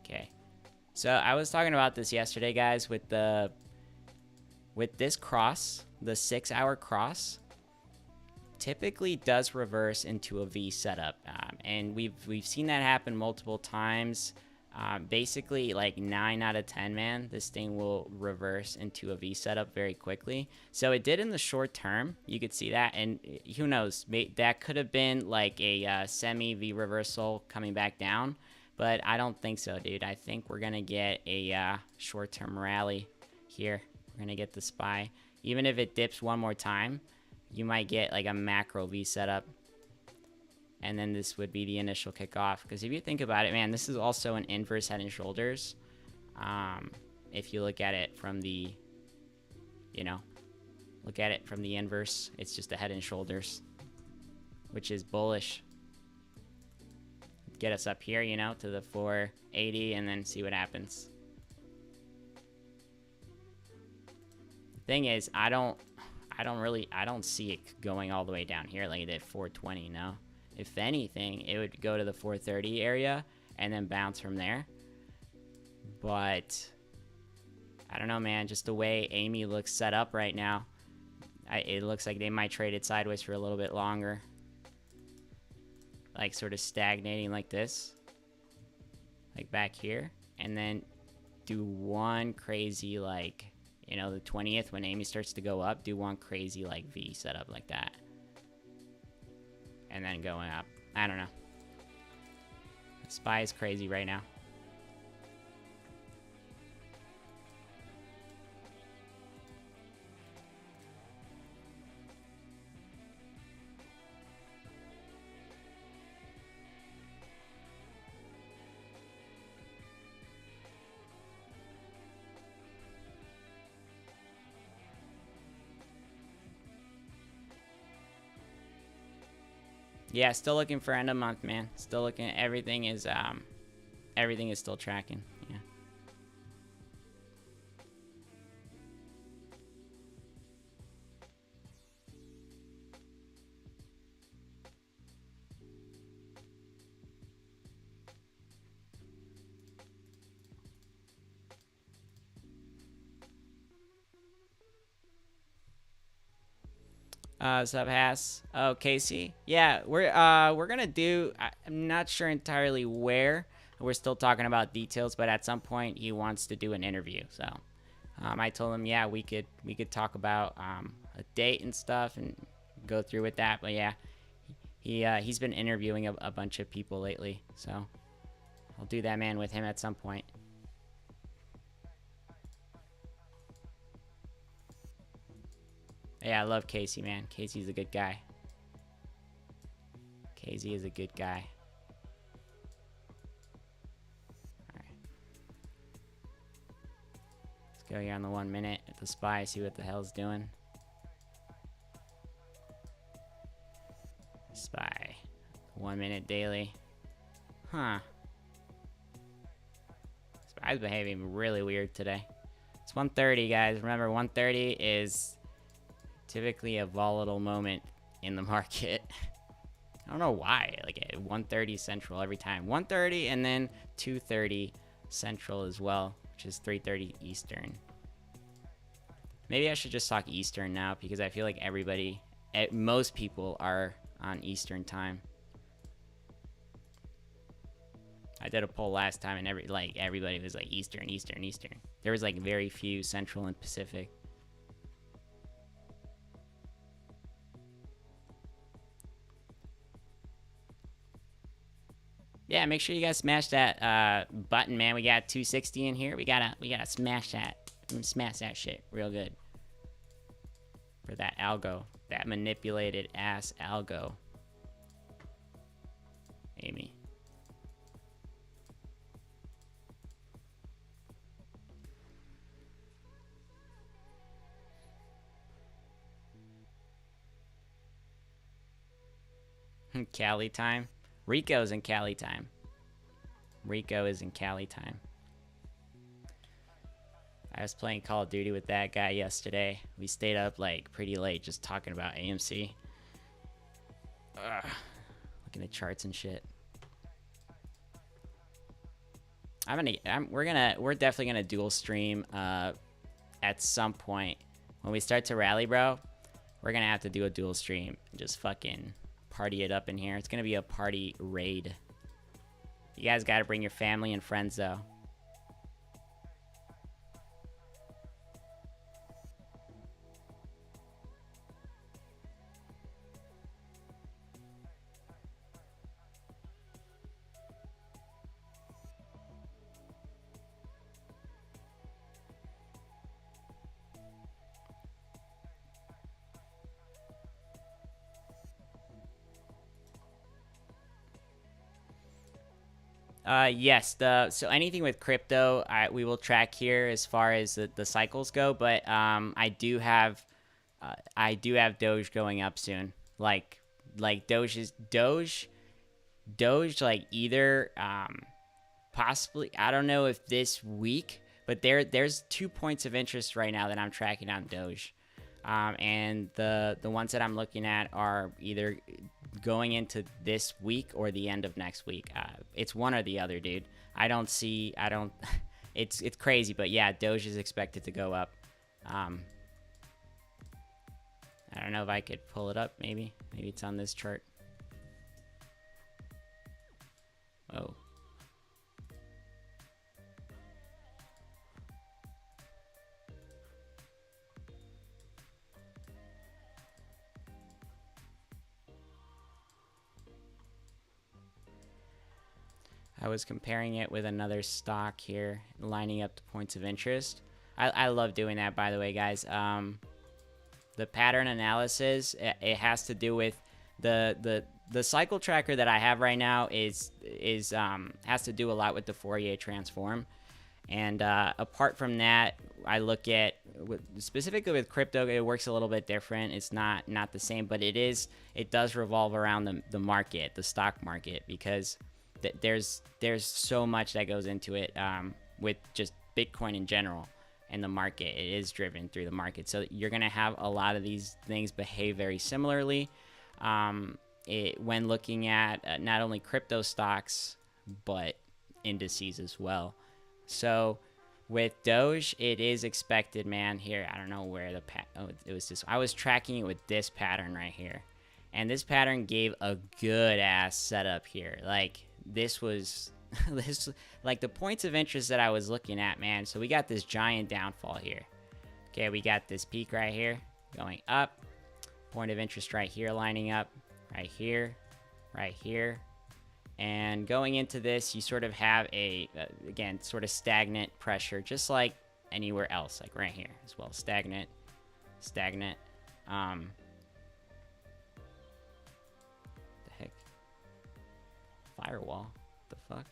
Okay, so I was talking about this yesterday, guys, with this cross, the 6-hour cross, typically does reverse into a V setup, and we've seen that happen multiple times. Basically, like 9 out of 10, man, this thing will reverse into a V setup very quickly. So it did in the short term. You could see that, and who knows, that could have been like a semi V reversal coming back down, but I don't think so, dude. I think we're gonna get a short-term rally here. We're gonna get the SPY. Even if it dips one more time, you might get like a macro V setup. And then this would be the initial kickoff. Because if you think about it, man, this is also an inverse head and shoulders. If you look at it from the, look at it from the inverse, it's just a head and shoulders, which is bullish. Get us up here, to the 480 and then see what happens. The thing is, I don't see it going all the way down here like it did 420, no. If anything, it would go to the 430 area and then bounce from there. But I don't know, man. Just the way Amy looks set up right now, it looks like they might trade it sideways for a little bit longer. Like sort of stagnating like this. Like back here. And then do one crazy like, the 20th when Amy starts to go up, do one crazy like V setup like that. And then going up. I don't know. SPY is crazy right now. Yeah, still looking for end of month, man. Still looking. Everything is still tracking. Yeah. Sub Hass. Oh, Casey. Yeah, we're gonna do. I'm not sure entirely where. We're still talking about details, but at some point he wants to do an interview. So, I told him, yeah, we could talk about a date and stuff and go through with that. But yeah, he's been interviewing a bunch of people lately. So I'll do that, man, with him at some point. Yeah, I love Casey, man. Casey's a good guy. Casey is a good guy. Alright. Let's go here on the 1 minute at the SPY, see what the hell's doing. SPY. 1 minute daily. Huh. SPY's behaving really weird today. It's 1:30, guys. Remember, 1:30 is typically a volatile moment in the market. I don't know why. Like at 1:30 Central every time. 1:30 and then 2:30 Central as well, which is 3:30 Eastern. Maybe I should just talk Eastern now because I feel like most people are on Eastern time. I did a poll last time and everybody was like Eastern. There was like very few Central and Pacific. Yeah, make sure you guys smash that button, man. We got 260 in here. We gotta smash that. Smash that shit real good. For that algo. That manipulated ass algo. Amy. Cali time. Rico's in Cali time. Rico is in Cali time. I was playing Call of Duty with that guy yesterday. We stayed up like pretty late just talking about AMC. Looking at charts and shit. We're definitely gonna dual stream at some point. When we start to rally, bro, we're gonna have to do a dual stream and just fucking party it up in here. It's gonna be a party raid. You guys gotta bring your family and friends though. Yes, so anything with crypto, we will track here as far as the cycles go. But I do have Doge going up soon. Like Doge, like either possibly, I don't know if this week, but there's 2 points of interest right now that I'm tracking on Doge, and the ones that I'm looking at are either going into this week or the end of next week. It's one or the other, dude. It's crazy, but yeah, Doge is expected to go up. I don't know if I could pull it up. Maybe it's on this chart. Oh. I was comparing it with another stock here, lining up the points of interest. I love doing that, by the way, guys. The pattern analysis, it has to do with the cycle tracker that I have right now has to do a lot with the Fourier transform. And apart from that, I look at specifically with crypto, it works a little bit different. It's not the same, but it does revolve around the market, the stock market, because there's so much that goes into it with just Bitcoin in general and the market. It is driven through the market, so you're gonna have a lot of these things behave very similarly when looking at not only crypto stocks but indices as well. So With Doge, it is expected, man. Here, I don't know where the oh, it was this. I was tracking it with this pattern right here, and this pattern gave a good ass setup here. Like this was this like the points of interest that I was looking at, man. So we got this giant downfall here. Okay, we got this peak right here going up. Point of interest right here lining up, right here, right here. And going into this, you sort of have a, again, sort of stagnant pressure, just like anywhere else, like right here as well. Stagnant, stagnant. The heck? Firewall? The fuck?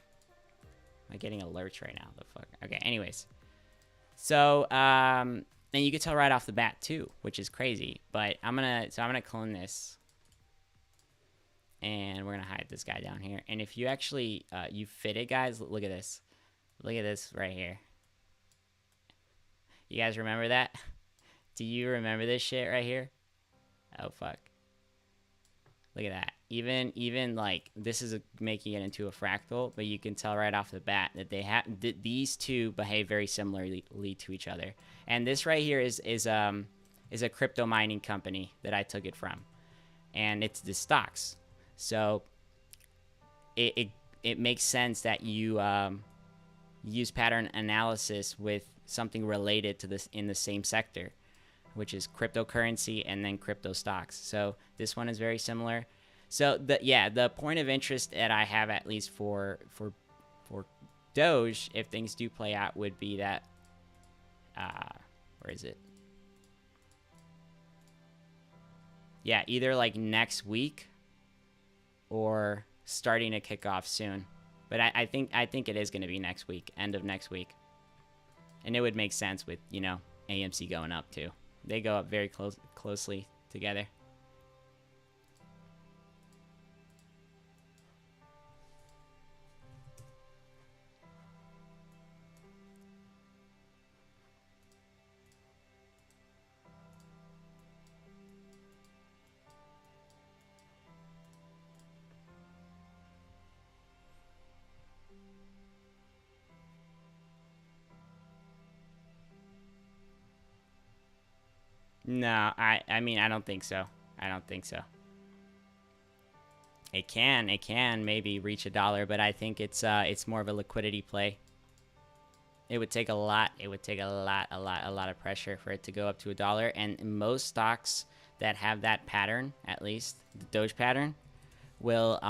Am I getting alerts right now? The fuck? Okay, anyways. So, and you can tell right off the bat too, which is crazy. But I'm gonna clone this. And we're gonna hide this guy down here. And if you actually you fit it, guys, look at this. Look at this right here. You guys remember that? Do you remember this shit right here? Oh fuck. Look at that. Even like this is making it into a fractal, but you can tell right off the bat that they have these two behave very similarly to each other. And this right here is a crypto mining company that I took it from, and it's the stocks. So it makes sense that you use pattern analysis with something related to this in the same sector, which is cryptocurrency and then crypto stocks. So this one is very similar. So the point of interest that I have, at least for Doge, if things do play out, would be that where is it? Yeah, either like next week or starting to kick off soon. But I think it is going to be next week, end of next week. And it would make sense with, you know, AMC going up too. They go up very closely together. No, I mean, I don't think so. I don't think so. It can maybe reach $1, but I think it's more of a liquidity play. It would take a lot. It would take a lot of pressure for it to go up to $1. And most stocks that have that pattern, at least the Doge pattern, will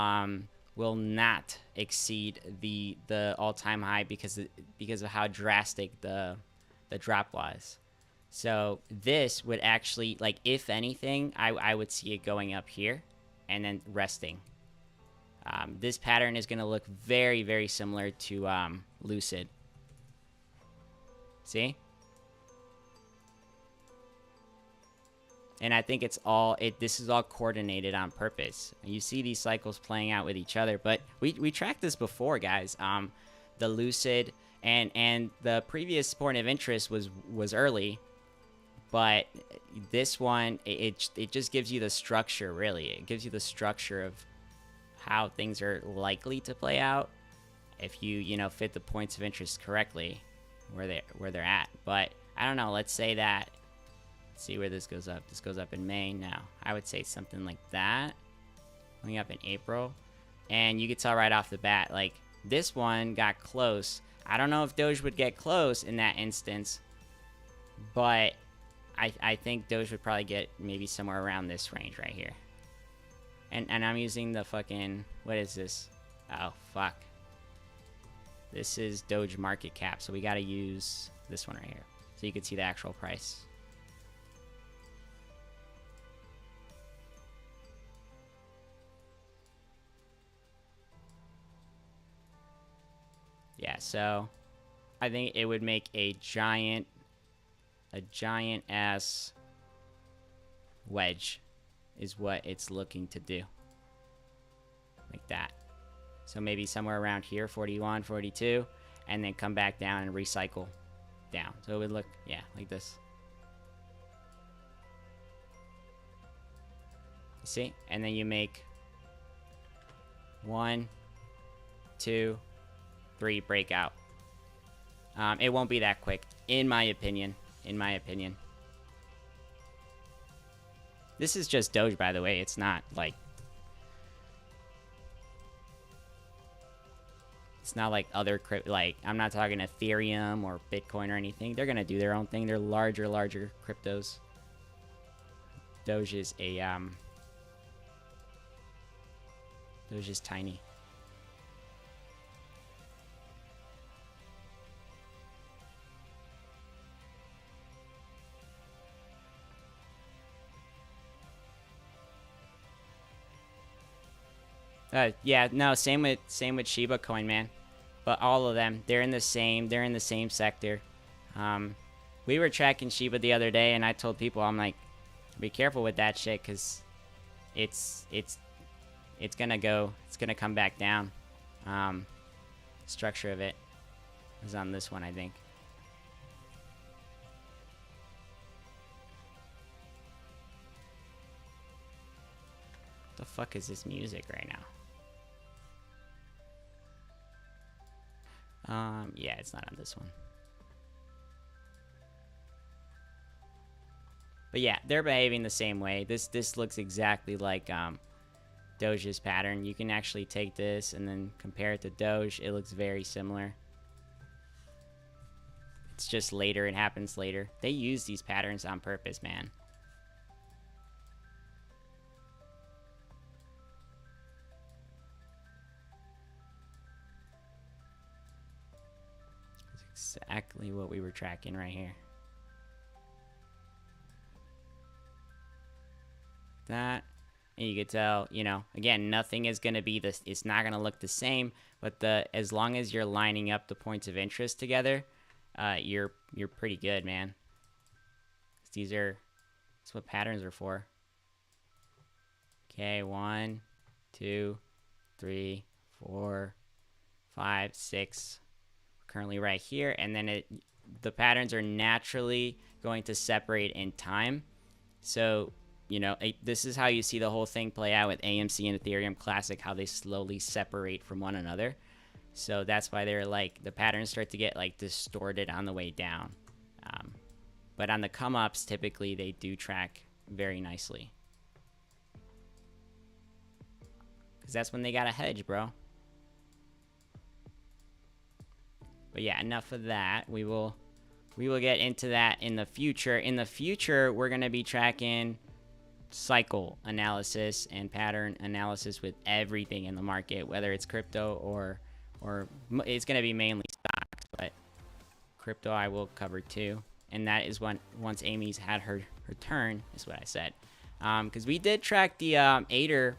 not exceed the all-time high because of how drastic the drop was. So this would actually, like, if anything, I would see it going up here and then resting. This pattern is going to look very, very similar to Lucid. See? And I think it's all, this is all coordinated on purpose. You see these cycles playing out with each other, but we tracked this before, guys. The Lucid and the previous point of interest was early. But this one, it just gives you the structure, really. It gives you the structure of how things are likely to play out if you know, fit the points of interest correctly where they're at. But I don't know, let's say that, let's see where this goes up. This goes up in May. Now, I would say something like that, going up in April. And you could tell right off the bat, like, this one got close. I don't know if Doge would get close in that instance, but I think Doge would probably get maybe somewhere around this range right here. And I'm using the fucking, what is this? Oh, fuck. This is Doge market cap, so we gotta use this one right here, so you can see the actual price. Yeah, so I think it would make a giant ass wedge is what it's looking to do, like that. So maybe somewhere around here, 41, 42, and then come back down and recycle down. So it would look, yeah, like this. You see? And then you make 1, 2, 3 breakout. It won't be that quick, in my opinion. In my opinion. This is just Doge, by the way. It's not like... It's not like other crypto... Like, I'm not talking Ethereum or Bitcoin or anything. They're going to do their own thing. They're larger cryptos. Doge is a... Doge is tiny. Yeah, no, same with Shiba Coin, man. But all of them, they're in the same sector. We were tracking Shiba the other day, and I told people, I'm like, be careful with that shit, cause it's gonna come back down. Structure of it is on this one, I think. The fuck is this music right now? Yeah, it's not on this one. But yeah, they're behaving the same way. This looks exactly like Doge's pattern. You can actually take this and then compare it to Doge. It looks very similar. It's just later. It happens later. They use these patterns on purpose, man. Exactly what we were tracking right here. That, and you could tell, you know, again, nothing is going to be this, it's not going to look the same, but as long as you're lining up the points of interest together, you're pretty good, man. That's what patterns are for. Okay, 1, 2, 3, 4, 5, 6. Currently right here, and then the patterns are naturally going to separate in time. So, you know, this is how you see the whole thing play out with AMC and Ethereum Classic, how they slowly separate from one another. So that's why they're like, the patterns start to get like distorted on the way down. But on the come ups, typically they do track very nicely, because that's when they got a hedge, bro. But yeah, enough of that. We will get into that in the future. In the future, we're going to be tracking cycle analysis and pattern analysis with everything in the market, whether it's crypto or it's going to be mainly stocks, but crypto I will cover too. And that is when, once Amy's had her turn, is what I said. Because we did track the Ethereum.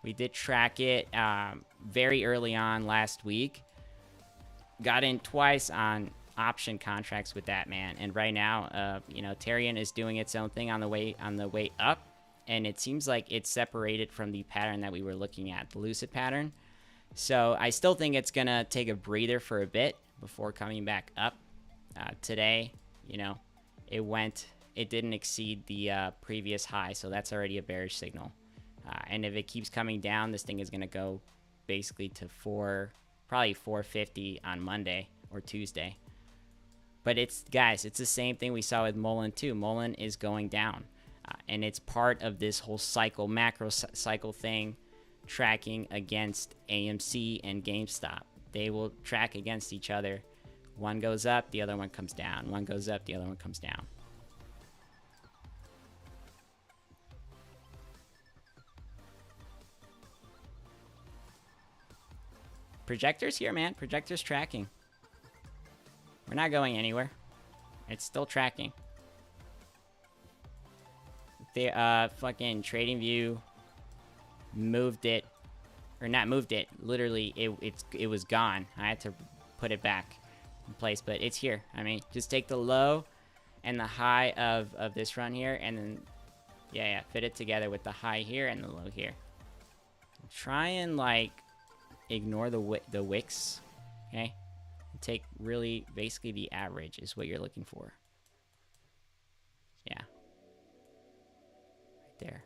We did track it very early on last week. Got in twice on option contracts with that, man. And right now, you know, Ethereum is doing its own thing on the way up, and it seems like it's separated from the pattern that we were looking at, the lucid pattern. So I still think it's gonna take a breather for a bit before coming back up. Today, you know, it didn't exceed the previous high, so that's already a bearish signal. And if it keeps coming down, this thing is gonna go basically to probably 450 on Monday or Tuesday. But guys, it's the same thing we saw with Mullen too. Mullen is going down, and it's part of this whole cycle, macro cycle thing, tracking against AMC and GameStop. They will track against each other. One goes up, the other one comes down. One goes up, the other one comes down. Projector's here, man. Projector's tracking. We're not going anywhere. It's still tracking. The fucking TradingView moved it, or not moved it. Literally, it was gone. I had to put it back in place, but it's here. I mean, just take the low and the high of this run here, and then yeah, fit it together with the high here and the low here. Try and like ignore the wicks, okay? Take really basically the average is what you're looking for. Yeah, right there.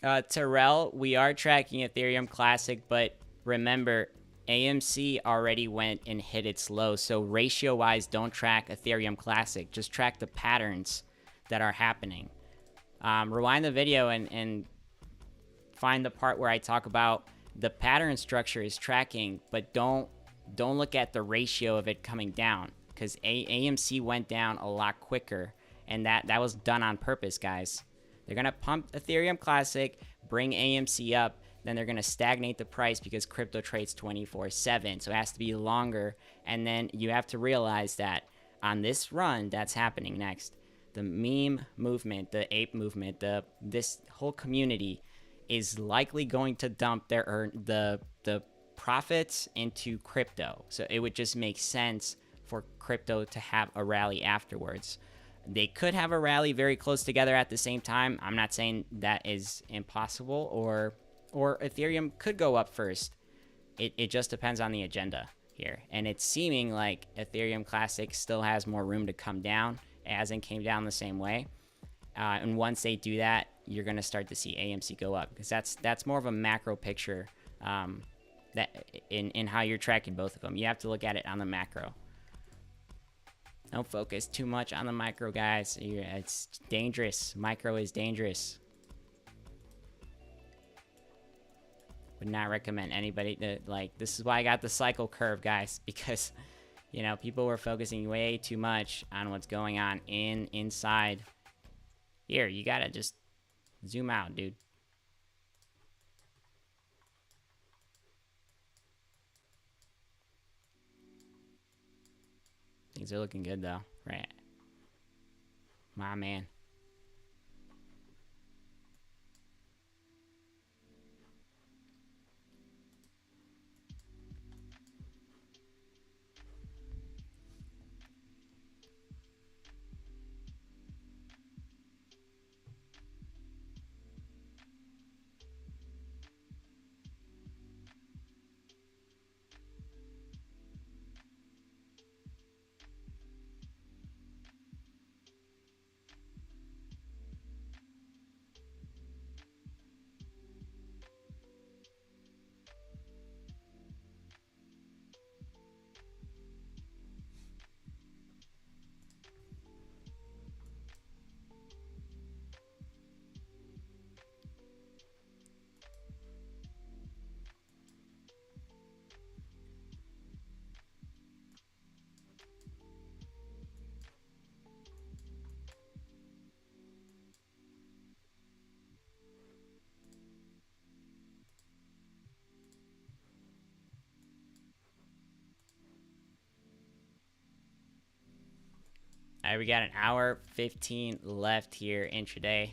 Terrell, we are tracking Ethereum Classic, but remember, AMC already went and hit its low. So ratio-wise, don't track Ethereum Classic. Just track the patterns that are happening. Rewind the video and find the part where I talk about the pattern structure is tracking, but don't look at the ratio of it coming down, because AMC went down a lot quicker, and that was done on purpose, guys. They're gonna pump Ethereum Classic, bring AMC up, then they're gonna stagnate the price because crypto trades 24/7, so it has to be longer. And then you have to realize that on this run that's happening next, the meme movement, the ape movement, this whole community is likely going to dump the profits into crypto. So it would just make sense for crypto to have a rally afterwards. They could have a rally very close together at the same time. I'm not saying that is impossible, or Ethereum could go up first. It just depends on the agenda here. And it's seeming like Ethereum Classic still has more room to come down. It hasn't came down the same way. And once they do that, you're going to start to see AMC go up, because that's more of a macro picture that in how you're tracking both of them. You have to look at it on the macro. Don't focus too much on the micro, guys. It's dangerous. Micro is dangerous. Would not recommend anybody to, like, this is why I got the cycle curve, guys, because, you know, people were focusing way too much on what's going on inside. Here, you gotta just zoom out, dude. Things are looking good, though. Right. My man. All right, we got an hour 15 left here intraday.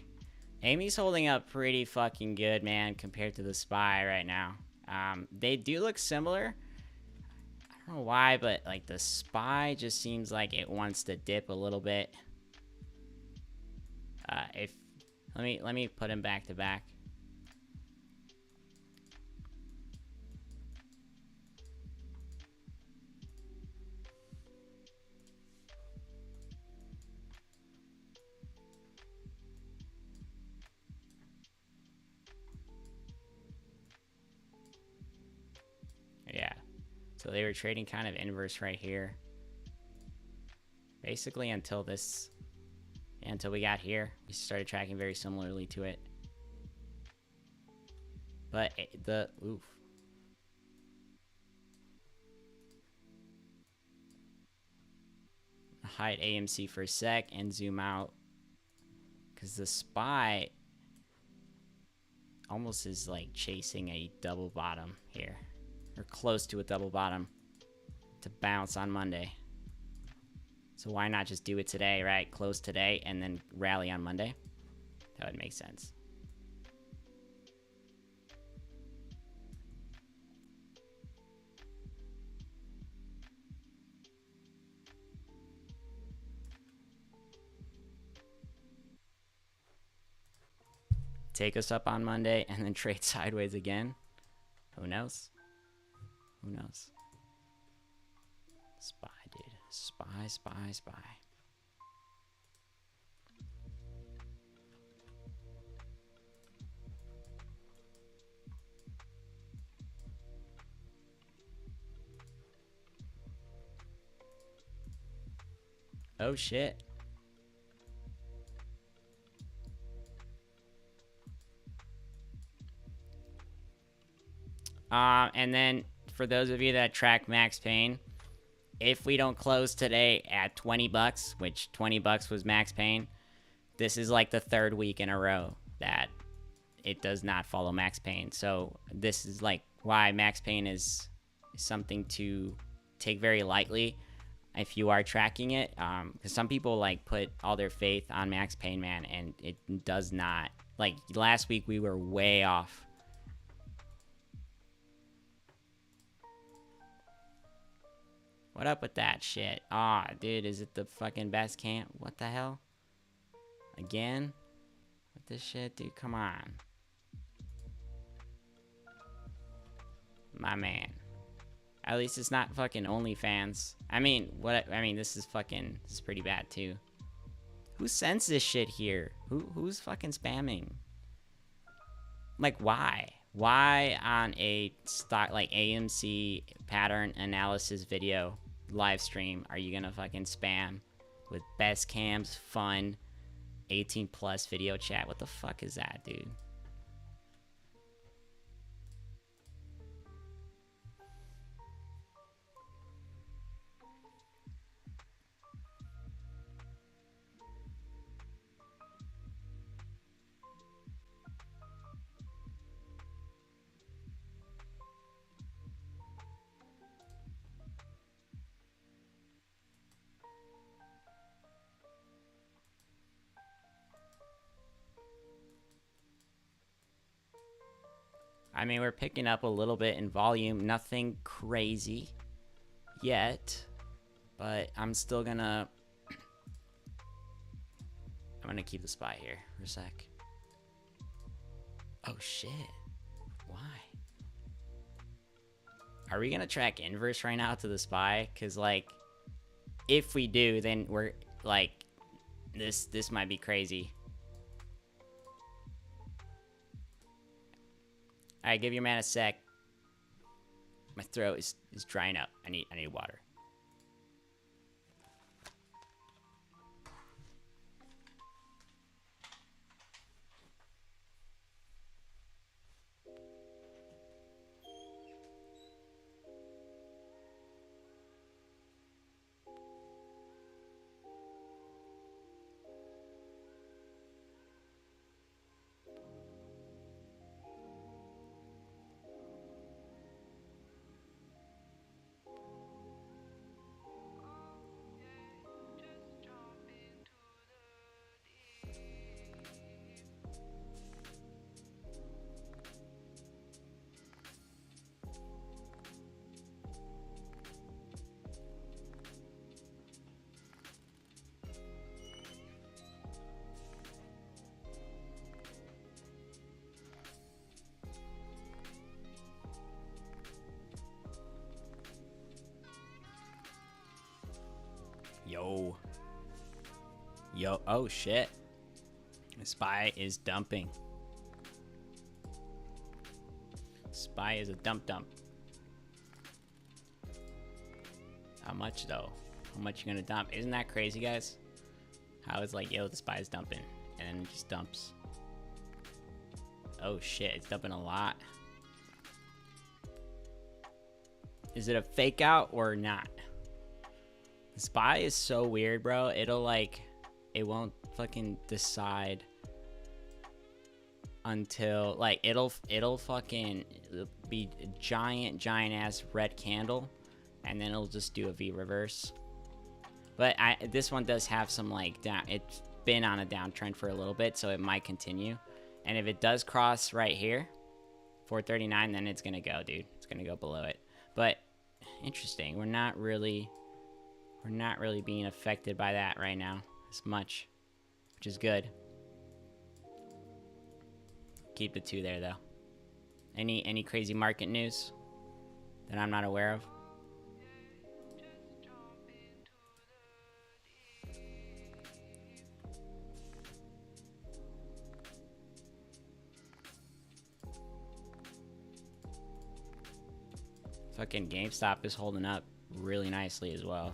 Amy's holding up pretty fucking good, man, compared to the SPY right now. They do look similar. I don't know why, but like the SPY just seems like it wants to dip a little bit. If let me put him back to back. Yeah, so they were trading kind of inverse right here, basically until this, until we got here. We started tracking very similarly to it, but oof. Hide AMC for a sec and zoom out, because the SPY almost is like chasing a double bottom here, or close to a double bottom, to bounce on Monday. So why not just do it today, right? Close today and then rally on Monday. That would make sense. Take us up on Monday and then trade sideways again. Who knows? Who knows? SPY, dude. SPY, SPY, SPY. Oh shit. And then for those of you that track Max Payne, if we don't close today at 20 bucks, which 20 bucks was Max Payne, this is like the third week in a row that it does not follow Max Payne. So this is like why Max Payne is something to take very lightly if you are tracking it. Because some people like put all their faith on Max Payne, man, and it does not. Like last week we were way off. What up with that shit? Aw, dude, is it the fucking best camp? What the hell? Again? What this shit, dude? Come on. My man. At least it's not fucking OnlyFans. I mean, this is pretty bad too. Who sends this shit here? Who's fucking spamming? Like, why? Why on a stock like AMC pattern analysis video live stream are you gonna fucking spam with best cams, fun, 18 plus video chat? What the fuck is that, dude? I mean, we're picking up a little bit in volume. Nothing crazy yet. But I'm still gonna... I'm gonna keep the SPY here for a sec. Oh, shit. Why? Are we gonna track inverse right now to the SPY? Because, like, if we do, then we're, like... This might be crazy. Alright, give your man a sec. My throat is drying up. I need water. Yo, oh shit. The SPY is dumping. SPY is a dump. How much though? How much you gonna dump? Isn't that crazy, guys? How it's like, yo, the SPY is dumping, and then it just dumps. Oh shit, it's dumping a lot. Is it a fake out or not? The SPY is so weird, bro. It'll like, it won't fucking decide until like it'll fucking be a giant ass red candle, and then it'll just do a V reverse. But this one does have some like down. It's been on a downtrend for a little bit, so it might continue. And if it does cross right here, 439, then it's gonna go, dude. It's gonna go below it. But interesting. We're not really being affected by that right now as much, which is good. Keep the 2 there though. Any crazy market news that I'm not aware of? Fucking GameStop is holding up really nicely as well.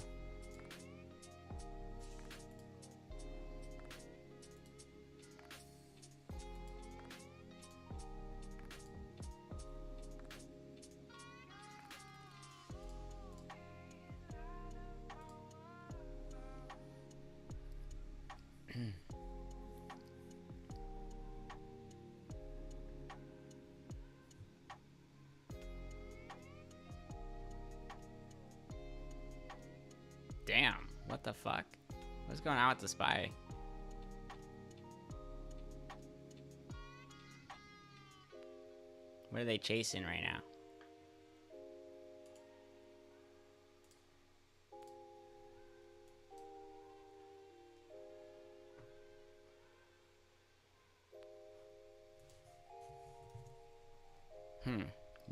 What the fuck? What's going on with the SPY? What are they chasing right now?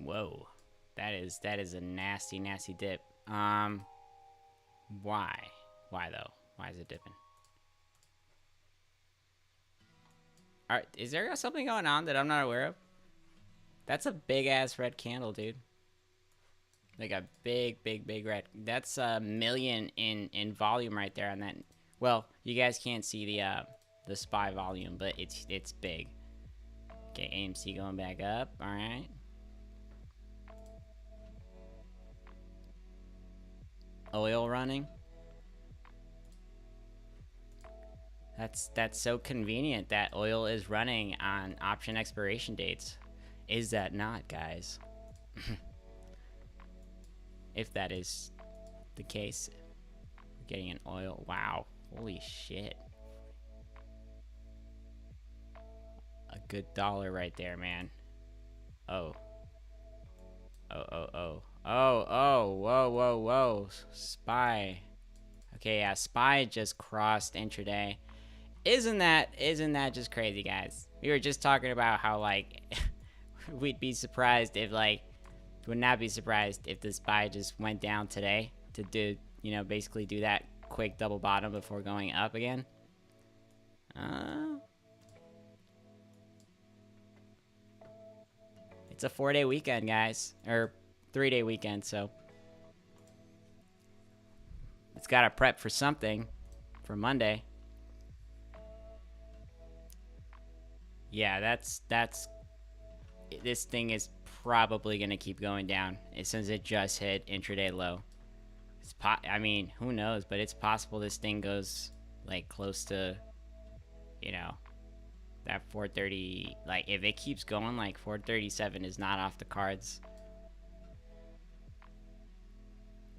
Whoa. That is a nasty, nasty dip. Why? Why though? Why is it dipping? Alright, is there something going on that I'm not aware of? That's a big ass red candle, dude. Like a big red. That's a million in volume right there on that. Well, you guys can't see the SPY volume, but it's big. Okay, AMC going back up. All right. Oil running. That's so convenient that oil is running on option expiration dates. Is that not, guys? If that is the case, we're getting an oil. Wow. Holy shit. A good dollar right there, man. Oh. Oh. Whoa. SPY. Okay, yeah, SPY just crossed intraday. Isn't that just crazy, guys? We were just talking about how, like, we'd be surprised if, like, would not be surprised if the SPY just went down today to do, basically do that quick double bottom before going up again. It's a 4-day weekend, guys, or 3-day weekend, so it's got to prep for something for Monday. Yeah, that's this thing is probably gonna keep going down since it just hit intraday low. I mean, who knows? But it's possible this thing goes like close to, that 430. Like if it keeps going, like 437 is not off the cards.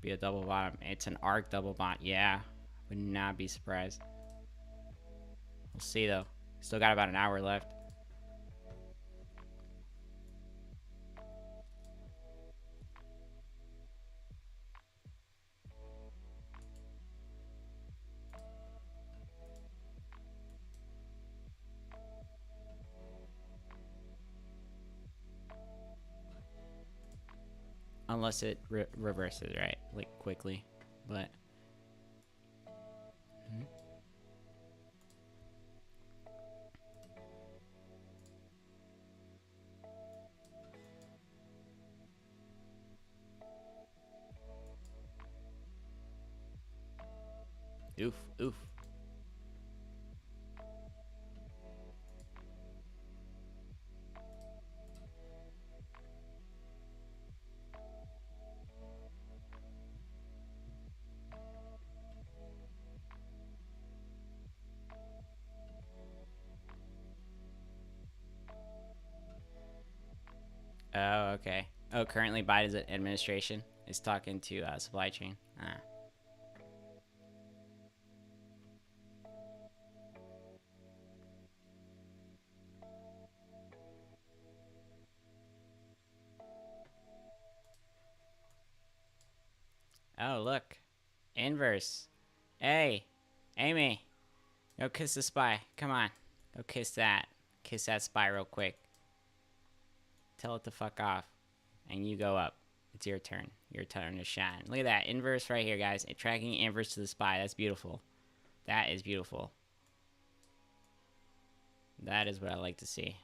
Be a double bottom. It's an arc double bottom. Yeah, would not be surprised. We'll see though. Still got about an hour left. Unless it reverses, right? Like quickly. But oof. Oh, okay. Oh, currently Biden's administration is talking to supply chain. Oh, look. Inverse. Hey, Amy. Go kiss the SPY. Come on. Go kiss that. Kiss that SPY real quick. Tell it to fuck off. And you go up. It's your turn. Your turn to shine. Look at that. Inverse right here, guys. Tracking inverse to the SPY. That's beautiful. That is beautiful. That is what I like to see.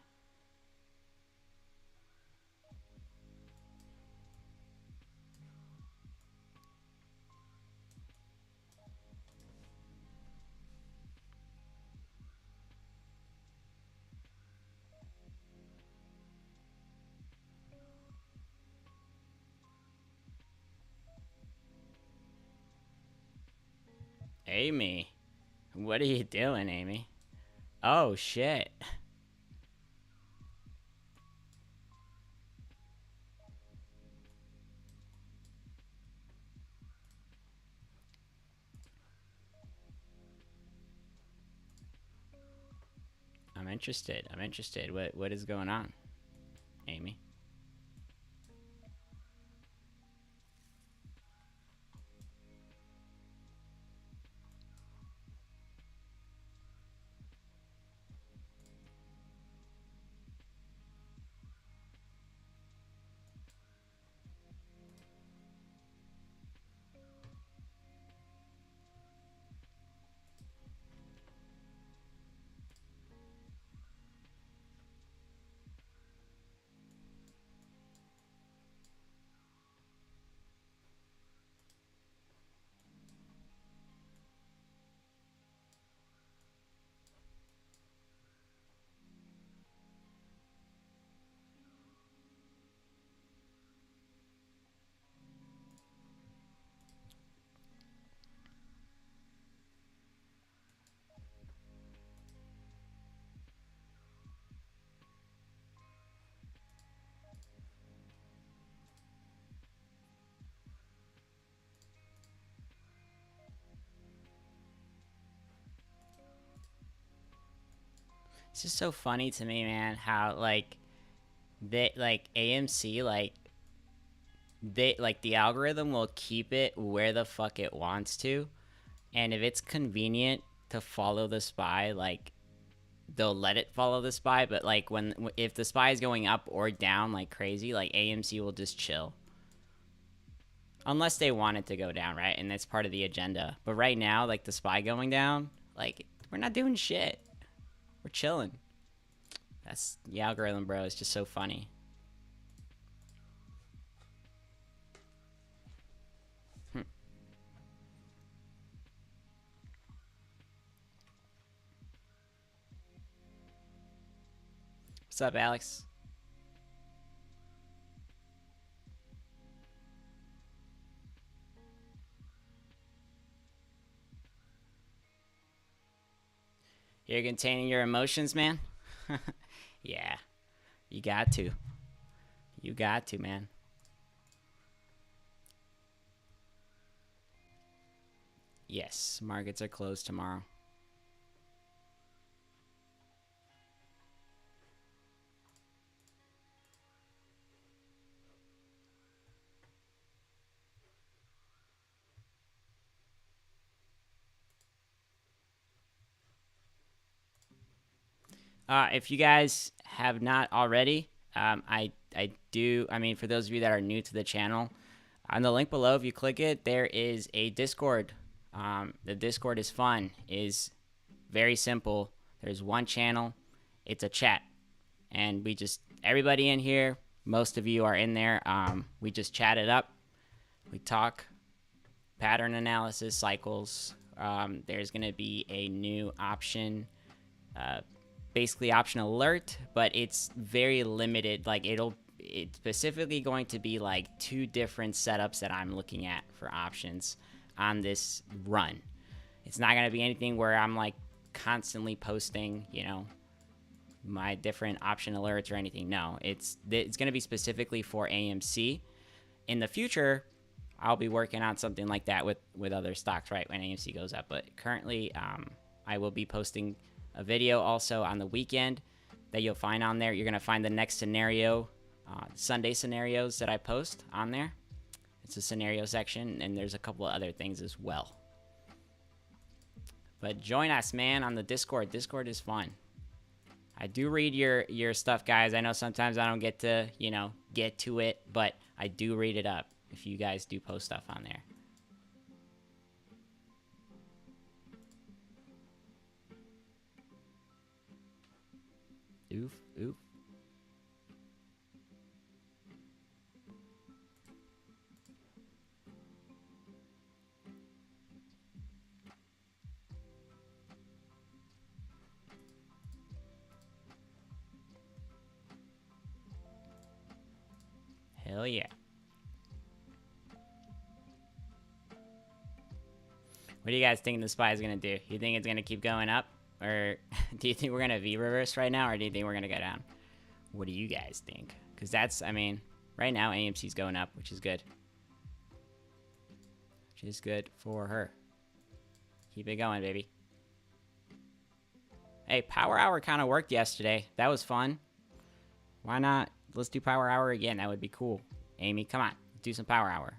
Amy. What are you doing, Amy? Oh, shit. interested. I'm interested. What is going on, Amy? It's just so funny to me, man, how like they like AMC like the algorithm will keep it where the fuck it wants to, and if it's convenient to follow the SPY, like they'll let it follow the SPY. But like if the SPY is going up or down like crazy, like AMC will just chill. Unless they want it to go down, right? And that's part of the agenda. But right now, like the SPY going down, like we're not doing shit. We're chilling. That's the algorithm, bro. It's just so funny. What's up, Alex? You're containing your emotions, man? Yeah. You got to. You got to, man. Yes, markets are closed tomorrow. If you guys have not already, I do. I mean, for those of you that are new to the channel, on the link below, if you click it, there is a Discord. The Discord is fun. Is very simple. There's one channel. It's a chat, and we just everybody in here. Most of you are in there. We just chat it up. We talk pattern analysis, cycles. There's gonna be a new option. Basically option alert, but it's very limited. Like it's specifically going to be like 2 different setups that I'm looking at for options on this run. It's not going to be anything where I'm like constantly posting, you know, my different option alerts or anything. No, it's going to be specifically for AMC. In the future, I'll be working on something like that with other stocks, right, when AMC goes up. But currently, I will be posting a video also on the weekend that you'll find on there. You're going to find the next scenario, Sunday scenarios that I post on there. It's a scenario section, and there's a couple of other things as well. But join us, man, on the Discord. Discord is fun. I do read your stuff, guys. I know sometimes I don't get to, you know, get to it, but I do read it up if you guys do post stuff on there. Oof, oof. Hell yeah. What do you guys think the SPY is going to do? You think it's going to keep going up? Or do you think we're going to V-reverse right now? Or do you think we're going to go down? What do you guys think? Because that's, I mean, right now AMC's going up, which is good. Which is good for her. Keep it going, baby. Hey, power hour kind of worked yesterday. That was fun. Why not? Let's do power hour again. That would be cool. Amy, come on. Do some power hour.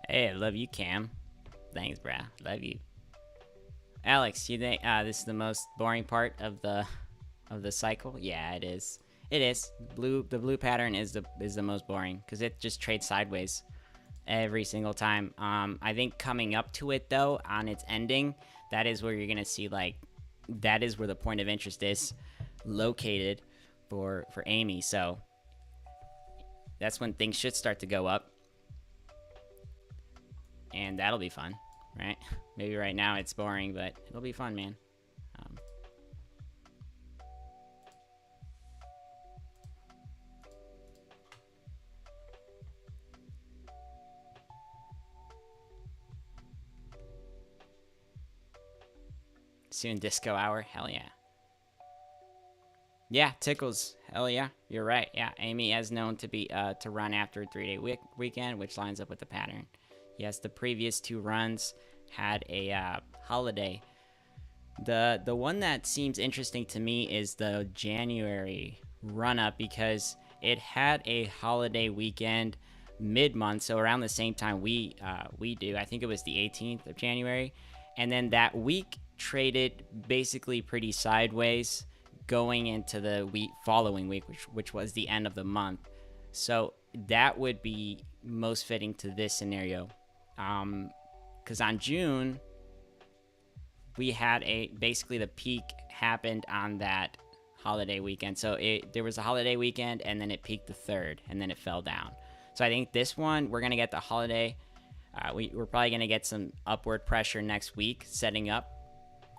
Hey, I love you, Cam. Thanks, brah. Love you. Alex, you think this is the most boring part of the cycle? Yeah, it is. It is. The blue pattern is the most boring because it just trades sideways every single time. I think coming up to it though, on its ending, that is where you're gonna see like that is where the point of interest is located for Amy. So that's when things should start to go up, and that'll be fun, right? Maybe right now it's boring, but it'll be fun, man. Soon disco hour, hell yeah. Yeah, tickles, hell yeah. You're right. Yeah, Amy is known to be to run after a 3-day weekend, which lines up with the pattern. Yes, the previous two runs had a holiday. The one that seems interesting to me is the January run up because it had a holiday weekend mid-month, so around the same time we do. I think it was the 18th of January, and then that week traded basically pretty sideways going into the following week, which was the end of the month. So that would be most fitting to this scenario, because on June we had basically the peak happened on that holiday weekend. So there was a holiday weekend, and then it peaked the 3rd, and then it fell down. So I think this one we're gonna get the holiday. We're probably gonna get some upward pressure next week setting up,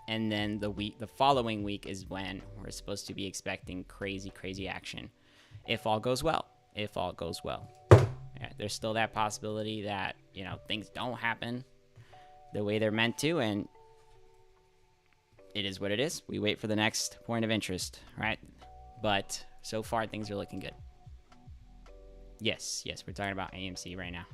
and then the following week is when we're supposed to be expecting crazy action, if all goes well. If all goes well, yeah, there's still that possibility that things don't happen the way they're meant to, and it is what it is. We wait for the next point of interest, right? But so far things are looking good. Yes, we're talking about AMC right now.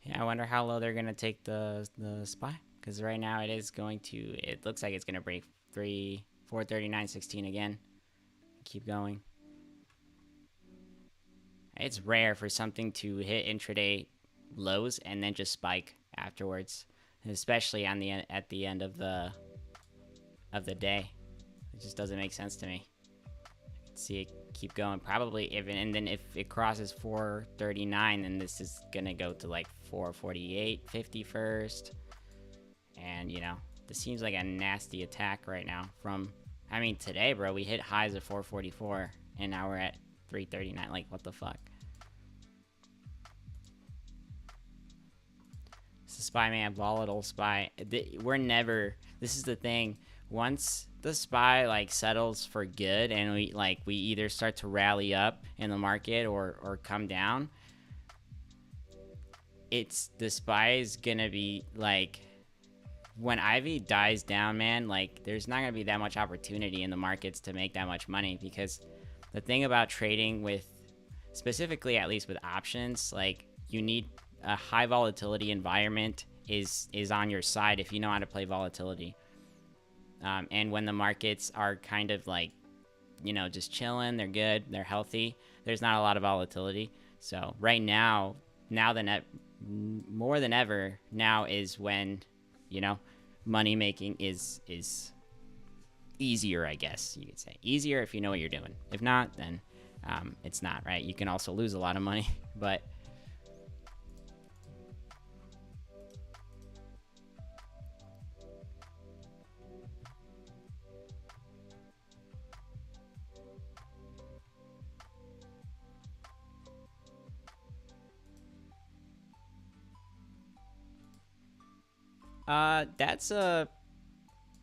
Yeah, I wonder how low they're gonna take the SPY, because right now it looks like it's gonna break 439.16 again. Keep going. It's rare for something to hit intraday lows and then just spike afterwards, especially at the end of the day. It just doesn't make sense to me. See it keep going, probably and then if it crosses 439, then this is gonna go to like 448.50 first, and this seems like a nasty attack right now from I mean, today, bro, we hit highs of 444, and now we're at 339. Like, what the fuck? It's a SPY, man. Volatile SPY. We're never... This is the thing. Once the SPY, like, settles for good, and we either start to rally up in the market or come down, the SPY is gonna be, like... When Ivy dies down, man, like, there's not gonna be that much opportunity in the markets to make that much money, because the thing about trading with, specifically at least with options, like, you need a high volatility environment is on your side if you know how to play volatility. And when the markets are kind of like, you know, just chilling, they're good, they're healthy, there's not a lot of volatility. So right now, more than ever, now is when, you know, money making is easier, I guess you could say. Easier if you know what you're doing. If not, then it's not, right? You can also lose a lot of money, but that's a...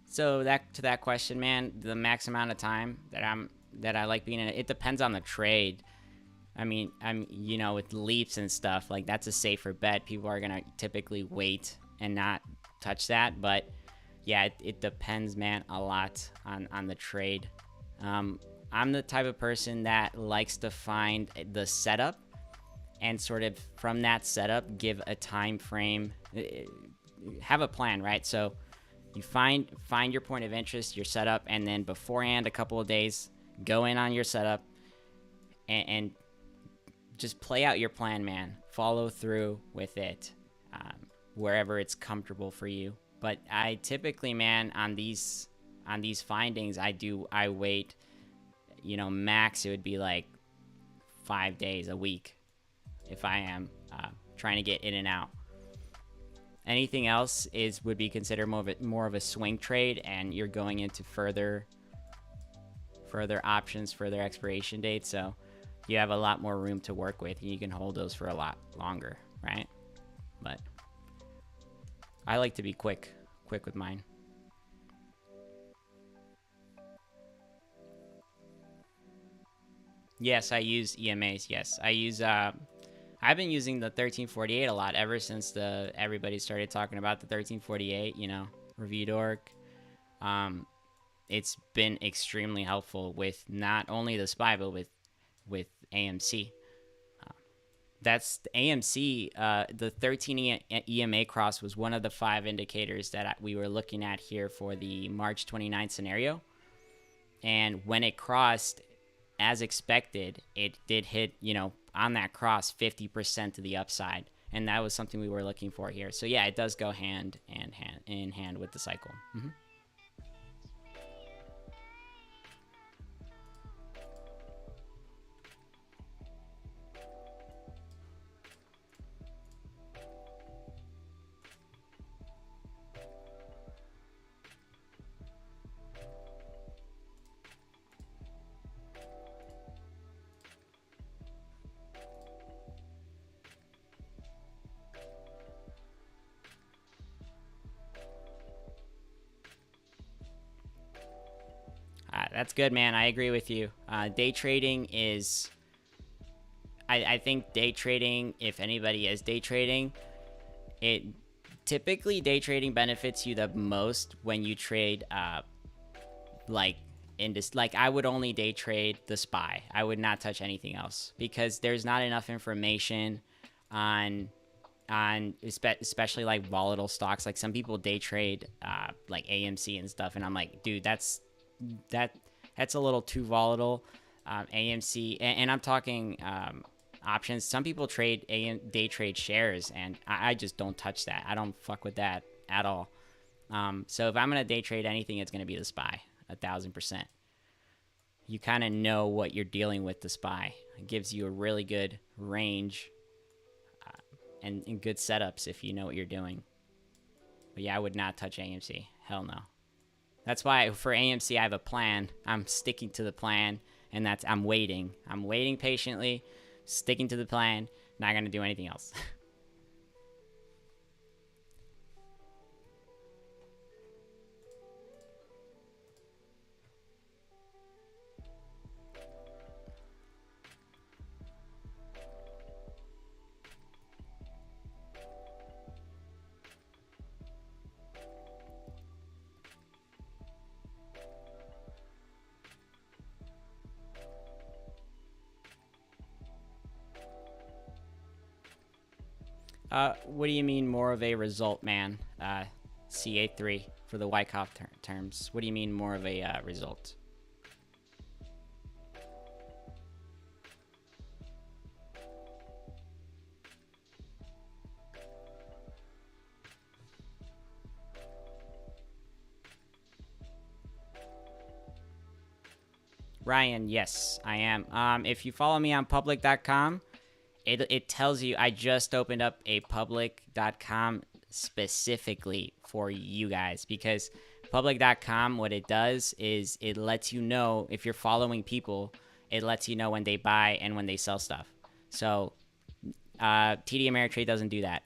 So to that question, man, the max amount of time that I like being in it depends on the trade. I mean, you know, with leaps and stuff, like, that's a safer bet. People are gonna typically wait and not touch that, but yeah, it depends, man, a lot on the trade. I'm the type of person that likes to find the setup and sort of from that setup give a time frame, have a plan, right? So you find your point of interest, your setup, and then beforehand, a couple of days, go in on your setup and just play out your plan, man. Follow through with it wherever it's comfortable for you. But I typically, man, on these findings, I wait, you know, max it would be like 5 days, a week, if I am trying to get in and out. Anything else would be considered more of a swing trade, and you're going into further options, further expiration dates. So you have a lot more room to work with, and you can hold those for a lot longer, right? But I like to be quick with mine. Yes, I use EMAs. Yes, I use. I've been using the 1348 a lot ever since everybody started talking about the 1348. You know, review dork. It's been extremely helpful with not only the SPY but with AMC. That's the AMC. The 13 EMA cross was one of the 5 indicators that we were looking at here for the March 29th scenario. And when it crossed, as expected, it did hit, you know, on that cross 50% to the upside. And that was something we were looking for here. So yeah, it does go hand in hand with the cycle. Mm-hmm. That's good, man. I agree with you. Day trading is... I think day trading, if anybody is day trading, typically day trading benefits you the most when you trade, like I would only day trade the SPY. I would not touch anything else because there's not enough information on especially like volatile stocks. Like some people day trade like AMC and stuff, and I'm like, dude, that's a little too volatile. AMC, and I'm talking options. Some people day trade shares, and I just don't touch that. I don't fuck with that at all. So if I'm gonna day trade anything, it's gonna be the SPY, 1000%. You kind of know what you're dealing with the SPY. It gives you a really good range and good setups if you know what you're doing. But yeah, I would not touch AMC. Hell no. That's why for AMC I have a plan. I'm sticking to the plan, and that's I'm waiting. I'm waiting patiently, sticking to the plan. Not gonna do anything else. What do you mean more of a result, man? CA3 for the Wyckoff terms. What do you mean more of a result? Ryan, yes, I am. If you follow me on public.com, it tells you I just opened up a public.com specifically for you guys, because public.com, what it does is it lets you know if you're following people, it lets you know when they buy and when they sell stuff. So TD Ameritrade doesn't do that.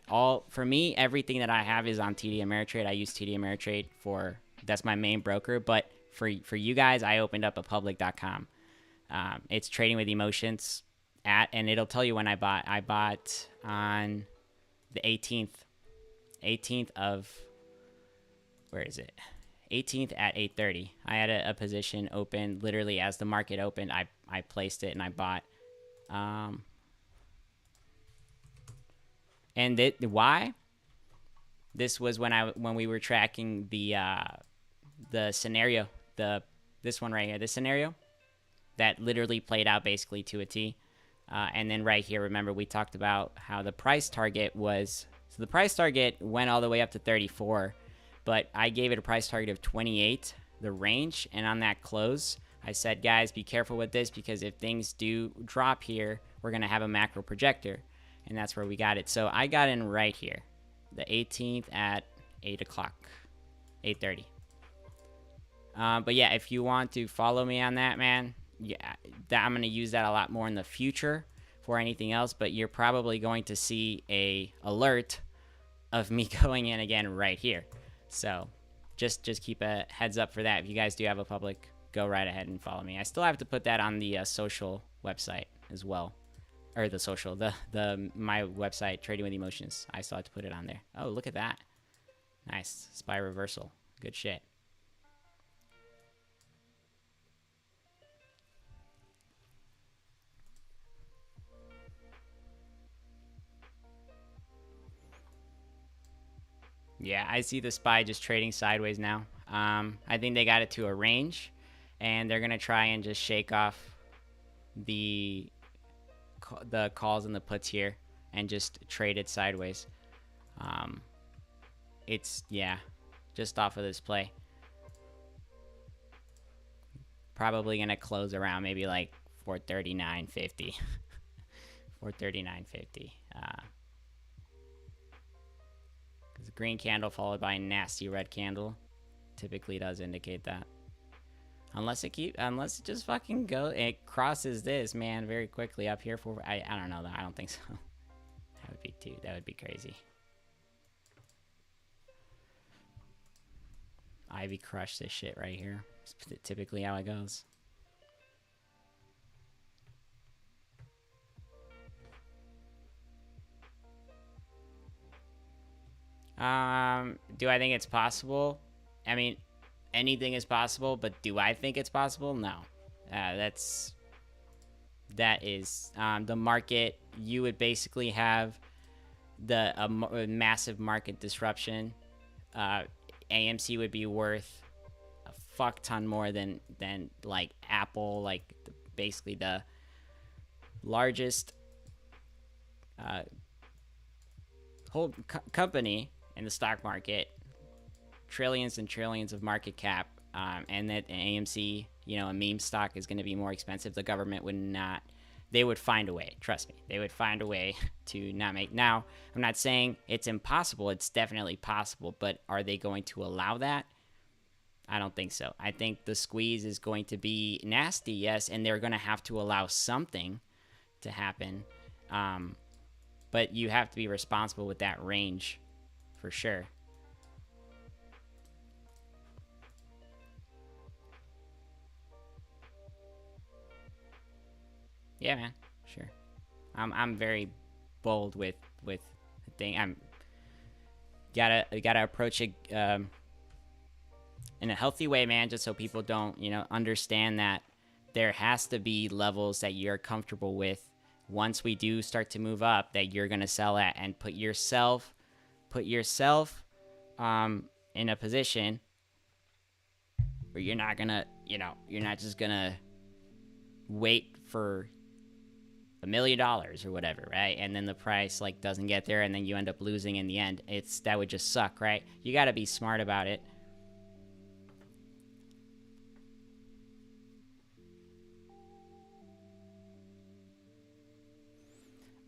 For me, everything that I have is on TD Ameritrade. I use TD Ameritrade that's my main broker, but for you guys, I opened up a public.com. It's trading with emotions and it'll tell you when I bought. I bought on the 18th of, where is it? 18th at 8:30. I had a position open literally as the market opened. I placed it and I bought. And why? This was when we were tracking the scenario, this one right here, this scenario that literally played out basically to a T. And then right here, remember we talked about how the price target was. So the price target went all the way up to 34, but I gave it a price target of 28, the range. And on that close, I said, guys, be careful with this, because if things do drop here, we're going to have a macro projector. And that's where we got it. So I got in right here, the 18th at 8 o'clock, 8:30. But yeah, if you want to follow me on that, man, yeah, I'm going to use that a lot more in the future for anything else. But you're probably going to see a alert of me going in again right here. So just keep a heads up for that. If you guys do have a public, go right ahead and follow me. I still have to put that on the social website as well. Or the social, my website, Trading with Emotions. I still have to put it on there. Oh, look at that. Nice. SPY reversal. Good shit. Yeah, I see the SPY just trading sideways now. I think they got it to a range, and they're going to try and just shake off the calls and the puts here and just trade it sideways. It's, yeah, just off of this play. Probably going to close around maybe like 439.50. 439.50. Because green candle followed by a nasty red candle typically does indicate that. Unless it just fucking it crosses this, man, very quickly up here for, I don't know, I don't think so. That would be crazy. Ivy crushed this shit right here. It's typically how it goes. Do I think it's possible? I mean, anything is possible, but do I think it's possible? No. That is the market. You would basically have a massive market disruption. AMC would be worth a fuck ton more than like Apple, like basically the largest whole company in the stock market, trillions and trillions of market cap, and that AMC, a meme stock is going to be more expensive. The government would not. They would find a way. Trust me, they would find a way to not make. Now, I'm not saying it's impossible. It's definitely possible, but are they going to allow that? I don't think so. I think the squeeze is going to be nasty, yes, and they're going to have to allow something to happen. But you have to be responsible with that range for sure. Yeah, man, sure. I'm very bold with the thing. I'm gotta approach it in a healthy way, man, just so people don't, understand that there has to be levels that you're comfortable with once we do start to move up that you're gonna sell at, and put yourself in a position where you're not gonna, you're not just gonna wait for $1 million or whatever, right? And then the price like doesn't get there, and then you end up losing in the end. That would just suck, right? You got to be smart about it.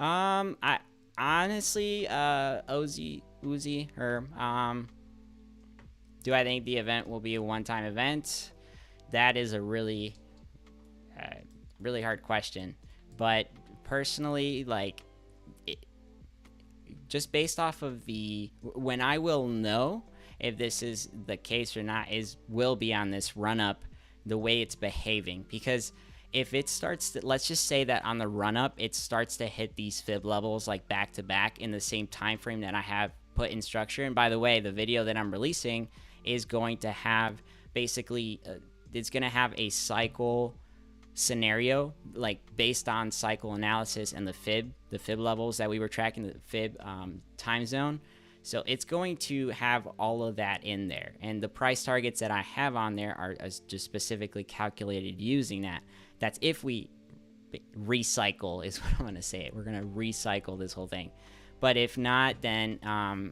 I honestly, Uzi, do I think the event will be a one-time event? That is a really, really hard question. But personally, like, just based off of when I will know if this is the case or not will be on this run up, the way it's behaving. Because if it starts to, let's just say that on the run up it starts to hit these fib levels like back to back in the same time frame that I have put in structure. And by the way, the video that I'm releasing is going to have basically it's going to have a cycle scenario, like based on cycle analysis and the fib levels that we were tracking, the fib time zone. So it's going to have all of that in there, and the price targets that I have on there are just specifically calculated using that. That's if we recycle, is what I'm going to say. We're going to recycle this whole thing. But if not, then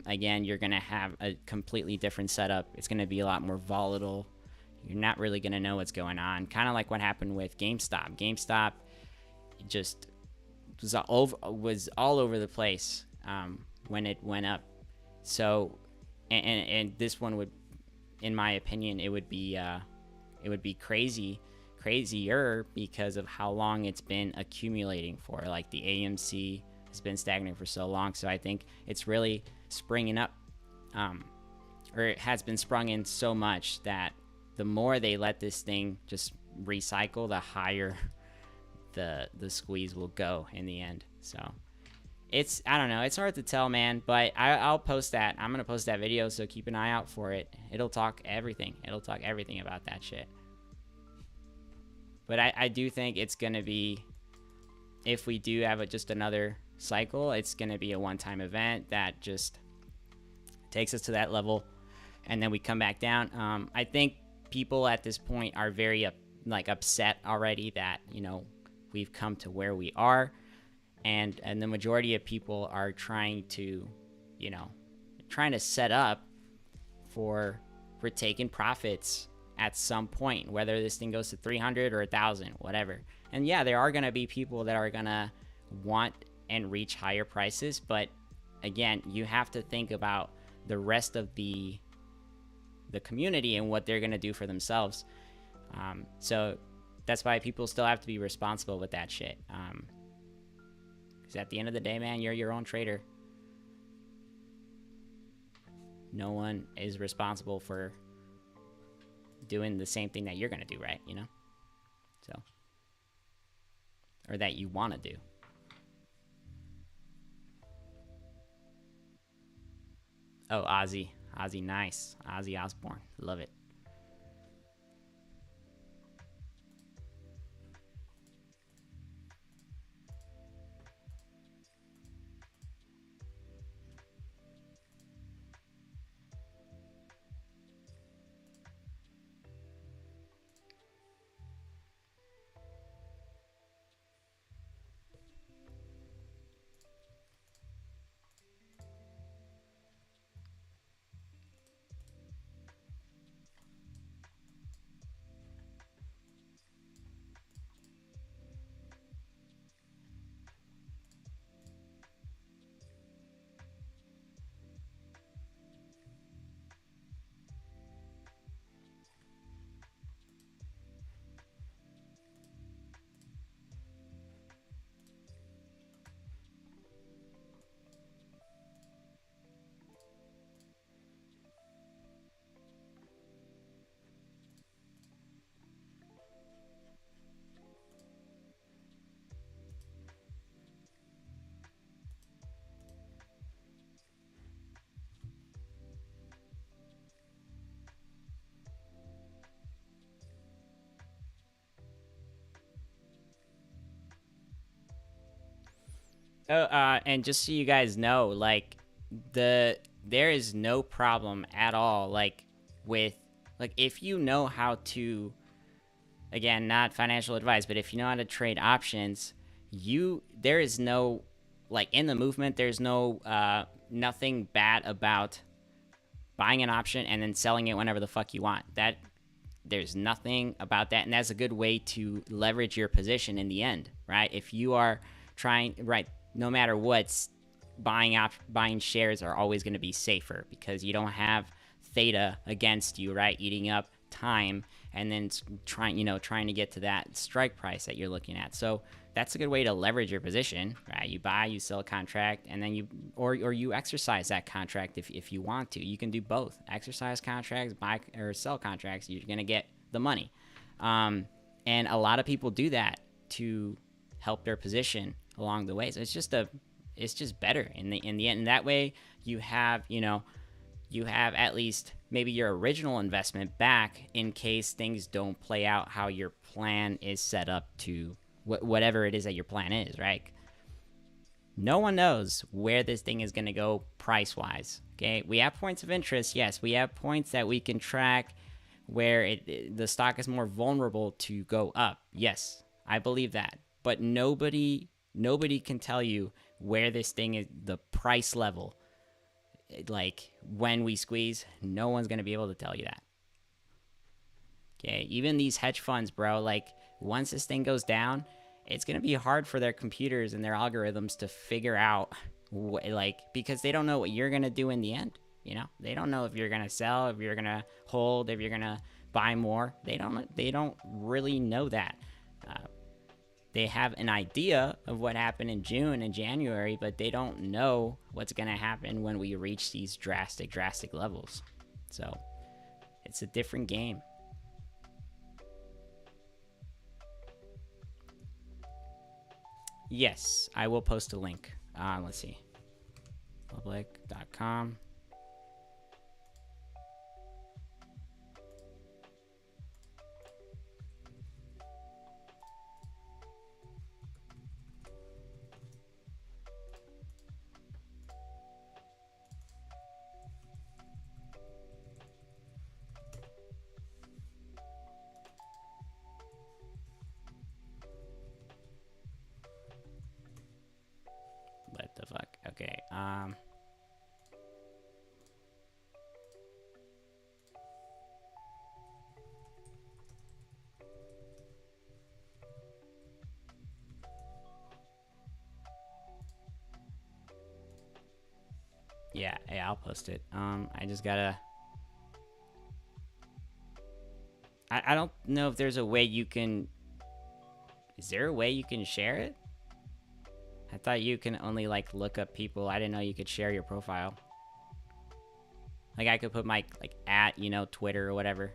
again, you're going to have a completely different setup. It's going to be a lot more volatile. You're not really going to know what's going on. Kind of like what happened with GameStop. GameStop just was all over the place when it went up. So, and this one would, in my opinion, it would be crazier because of how long it's been accumulating for. Like the AMC has been stagnating for so long. So I think it's really springing up, or it has been sprung in so much that the more they let this thing just recycle, the higher the squeeze will go in the end. So I don't know, it's hard to tell, man, but I'll post that. I'm gonna post that video, so keep an eye out for it. It'll talk everything about that shit. But I do think it's gonna be, if we do have just another cycle, it's gonna be a one-time event that just takes us to that level, and then we come back down. I think people at this point are very upset already that we've come to where we are, and the majority of people are trying to set up for taking profits at some point, whether this thing goes to 300 or 1,000, whatever. And yeah, there are going to be people that are going to want and reach higher prices, but again, you have to think about the rest of the community and what they're going to do for themselves. So that's why people still have to be responsible with that shit. Because at the end of the day, man, you're your own trader. No one is responsible for doing the same thing that you're going to do, right? So, or that you want to do. Oh, Ozzy, nice. Ozzy Osbourne, love it. And just so you guys know, like there is no problem at all, like with like if you know how to, again, not financial advice, but if you know how to trade options, there is no, like in the movement, there's no nothing bad about buying an option and then selling it whenever the fuck you want. That there's nothing about that, and that's a good way to leverage your position in the end, right? If you are trying, right, no matter what, buying shares are always going to be safer because you don't have theta against you, right, eating up time and then trying to get to that strike price that you're looking at. So that's a good way to leverage your position, right? You buy, you sell a contract, and then you exercise that contract if you want to. You can do both: exercise contracts, buy or sell contracts. You're gonna get the money, and a lot of people do that to help their position along the way. So it's just better in the end. And that way you have at least maybe your original investment back in case things don't play out how your plan is set up to, whatever it is that your plan is, right? No one knows where this thing is going to go price wise. Okay, we have points of interest. Yes, we have points that we can track where the stock is more vulnerable to go up. Yes, I believe that. But nobody can tell you where this thing is, the price level. Like when we squeeze, no one's going to be able to tell you that. Okay, even these hedge funds, bro, like once this thing goes down, it's going to be hard for their computers and their algorithms to figure out because they don't know what you're going to do in the end. They don't know if you're going to sell, if you're going to hold, if you're going to buy more. They don't really know that. They have an idea of what happened in June and January, but they don't know what's going to happen when we reach these drastic levels. So it's a different game. Yes, I will post a link. Let's see. Public.com. What the fuck? Okay. Yeah, I'll post it. I just gotta. I don't know if there's a way you can. Is there a way you can share it? I thought you can only like look up people. I didn't know you could share your profile. Like I could put my at Twitter or whatever.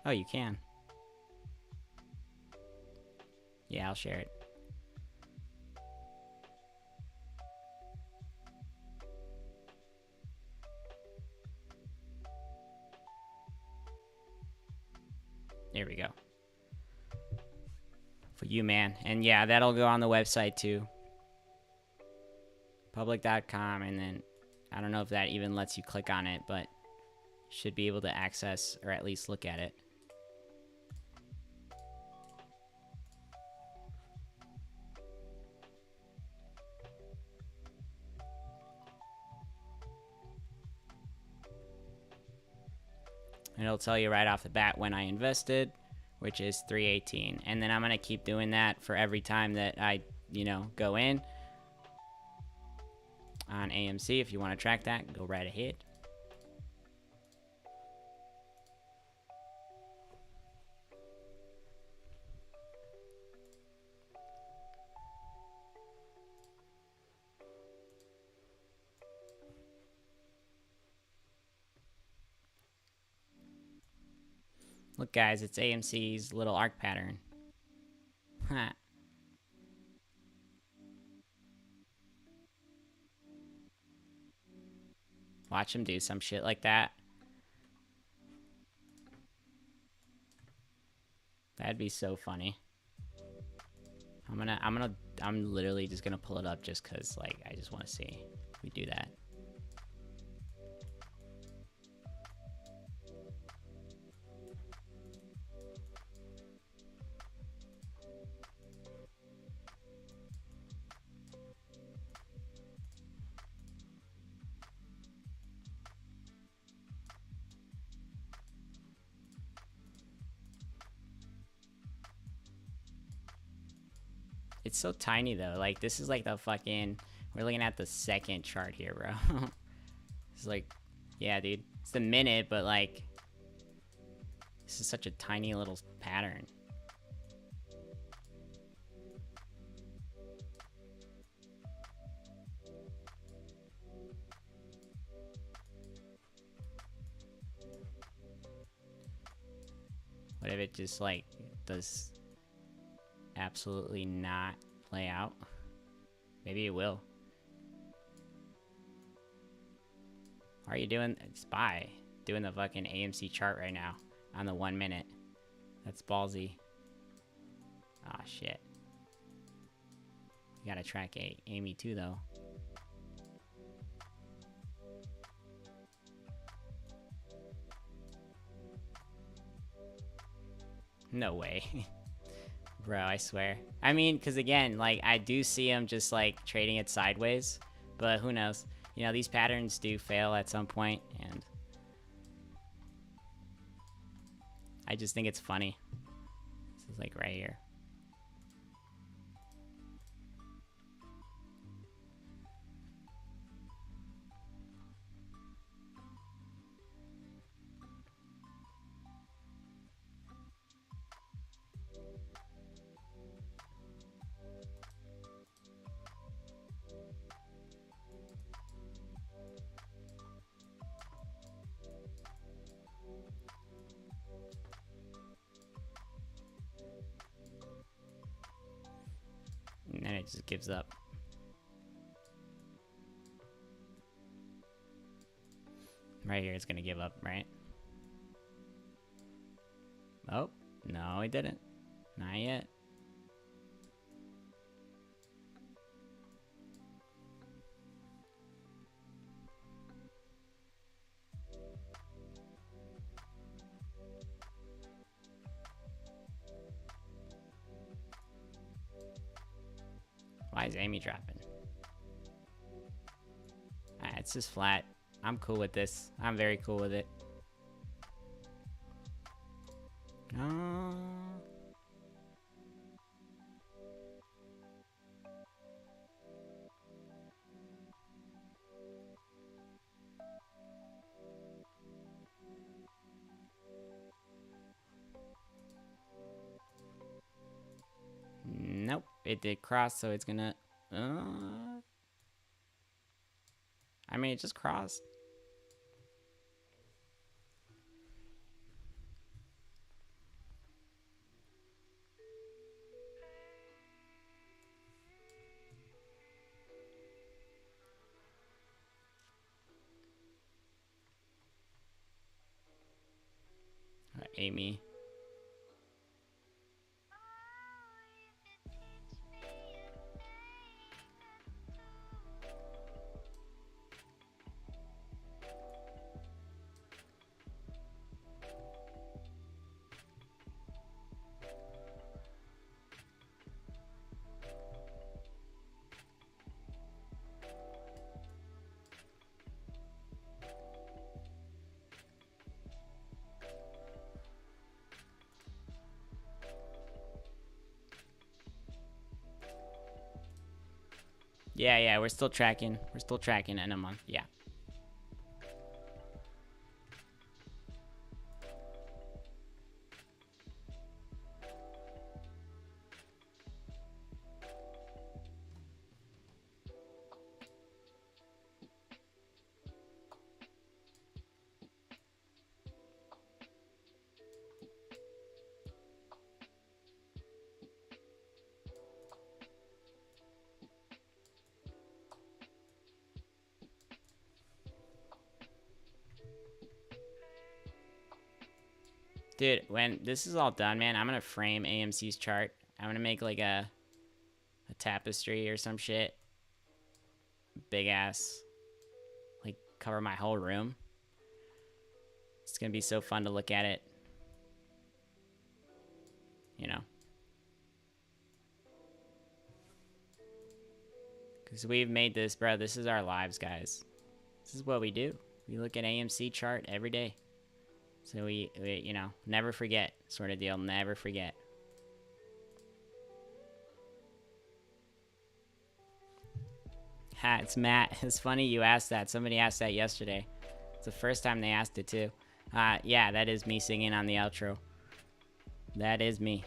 Oh, you can. Yeah, I'll share it. There we go. For you, man. And yeah, that'll go on the website too. Public.com, and then I don't know if that even lets you click on it, but should be able to access or at least look at it. And it'll tell you right off the bat when I invested, which is 318. And then I'm going to keep doing that for every time that I, go in on AMC. If you want to track that, go right ahead. Look, guys, it's AMC's little arc pattern. Huh. Watch him do some shit like that. That'd be so funny. I'm literally just gonna pull it up just cause like I just want to see if we do that. It's so tiny though. Like this is like the fucking. We're looking at the second chart here, bro. It's like, yeah, dude. It's the minute, but like, this is such a tiny little pattern. What if it just like does absolutely not play out? Maybe it will. Why are you doing SPY? Doing the fucking AMC chart right now on the 1 minute. That's ballsy. Ah, shit. You gotta track Amy too, though. No way. Bro, I swear. I mean, because again, like, I do see him just, like, trading it sideways. But who knows? You know, these patterns do fail at some point, and I just think it's funny. This is, like, right here. And then it just gives up. Right here, it's gonna give up, right? Oh, no, it didn't. Not yet. Why is Amy dropping? It's just flat. I'm cool with this. I'm very cool with it. Nope, it did cross, so it's gonna. I mean, it just crossed. Amy. Yeah, we're still tracking. We're still tracking in a month. Yeah. Dude, when this is all done, man, I'm gonna frame AMC's chart. I'm gonna make like a tapestry or some shit. Big ass. Like, cover my whole room. It's gonna be so fun to look at it. You know? Because we've made this, bro. This is our lives, guys. This is what we do. We look at AMC chart every day. So we you know, never forget sort of deal. Never forget. Ha, it's Matt. It's funny you asked that. Somebody asked that yesterday. It's the first time they asked it too. Yeah, that is me singing on the outro. That is me.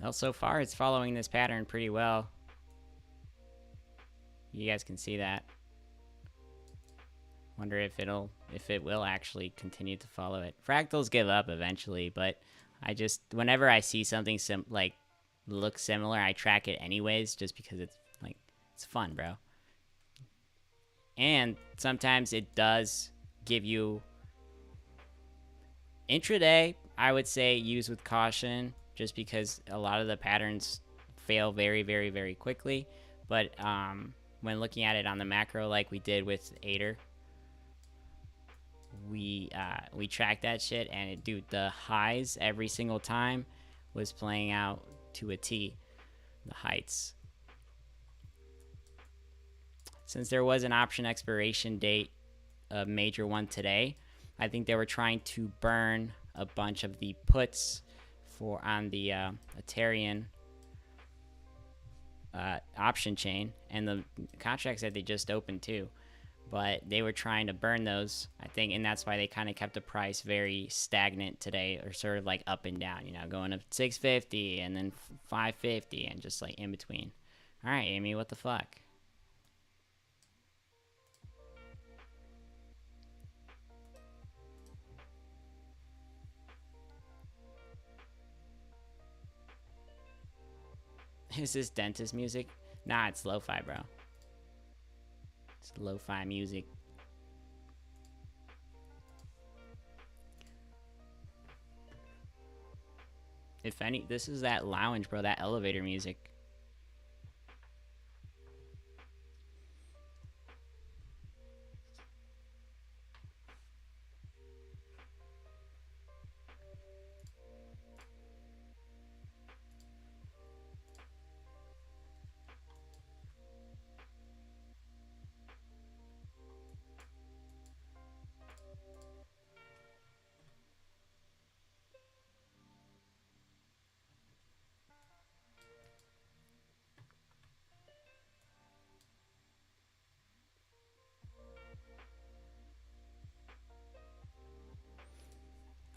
Well, so far it's following this pattern pretty well. You guys can see that. Wonder if it will actually continue to follow it. Fractals give up eventually, but I just, whenever I see something like looks similar, I track it anyways, just because it's like, it's fun, bro. And sometimes it does give you intraday. I would say use with caution, just because a lot of the patterns fail very, very, very quickly. But when looking at it on the macro, like we did with Ader, we tracked that shit, and it, dude, the highs every single time was playing out to a T. The heights. Since there was an option expiration date, a major one today, I think they were trying to burn a bunch of the puts for on the Ethereum option chain, and the contracts that they just opened too. But they were trying to burn those, I think, and that's why they kind of kept the price very stagnant today, or sort of like up and down, you know, going up 650 and then 550 and just like in between. All right, Amy, what the fuck? Is this dentist music? Nah, it's lo-fi, bro. It's lo-fi music. If any, this is that lounge, bro, that elevator music.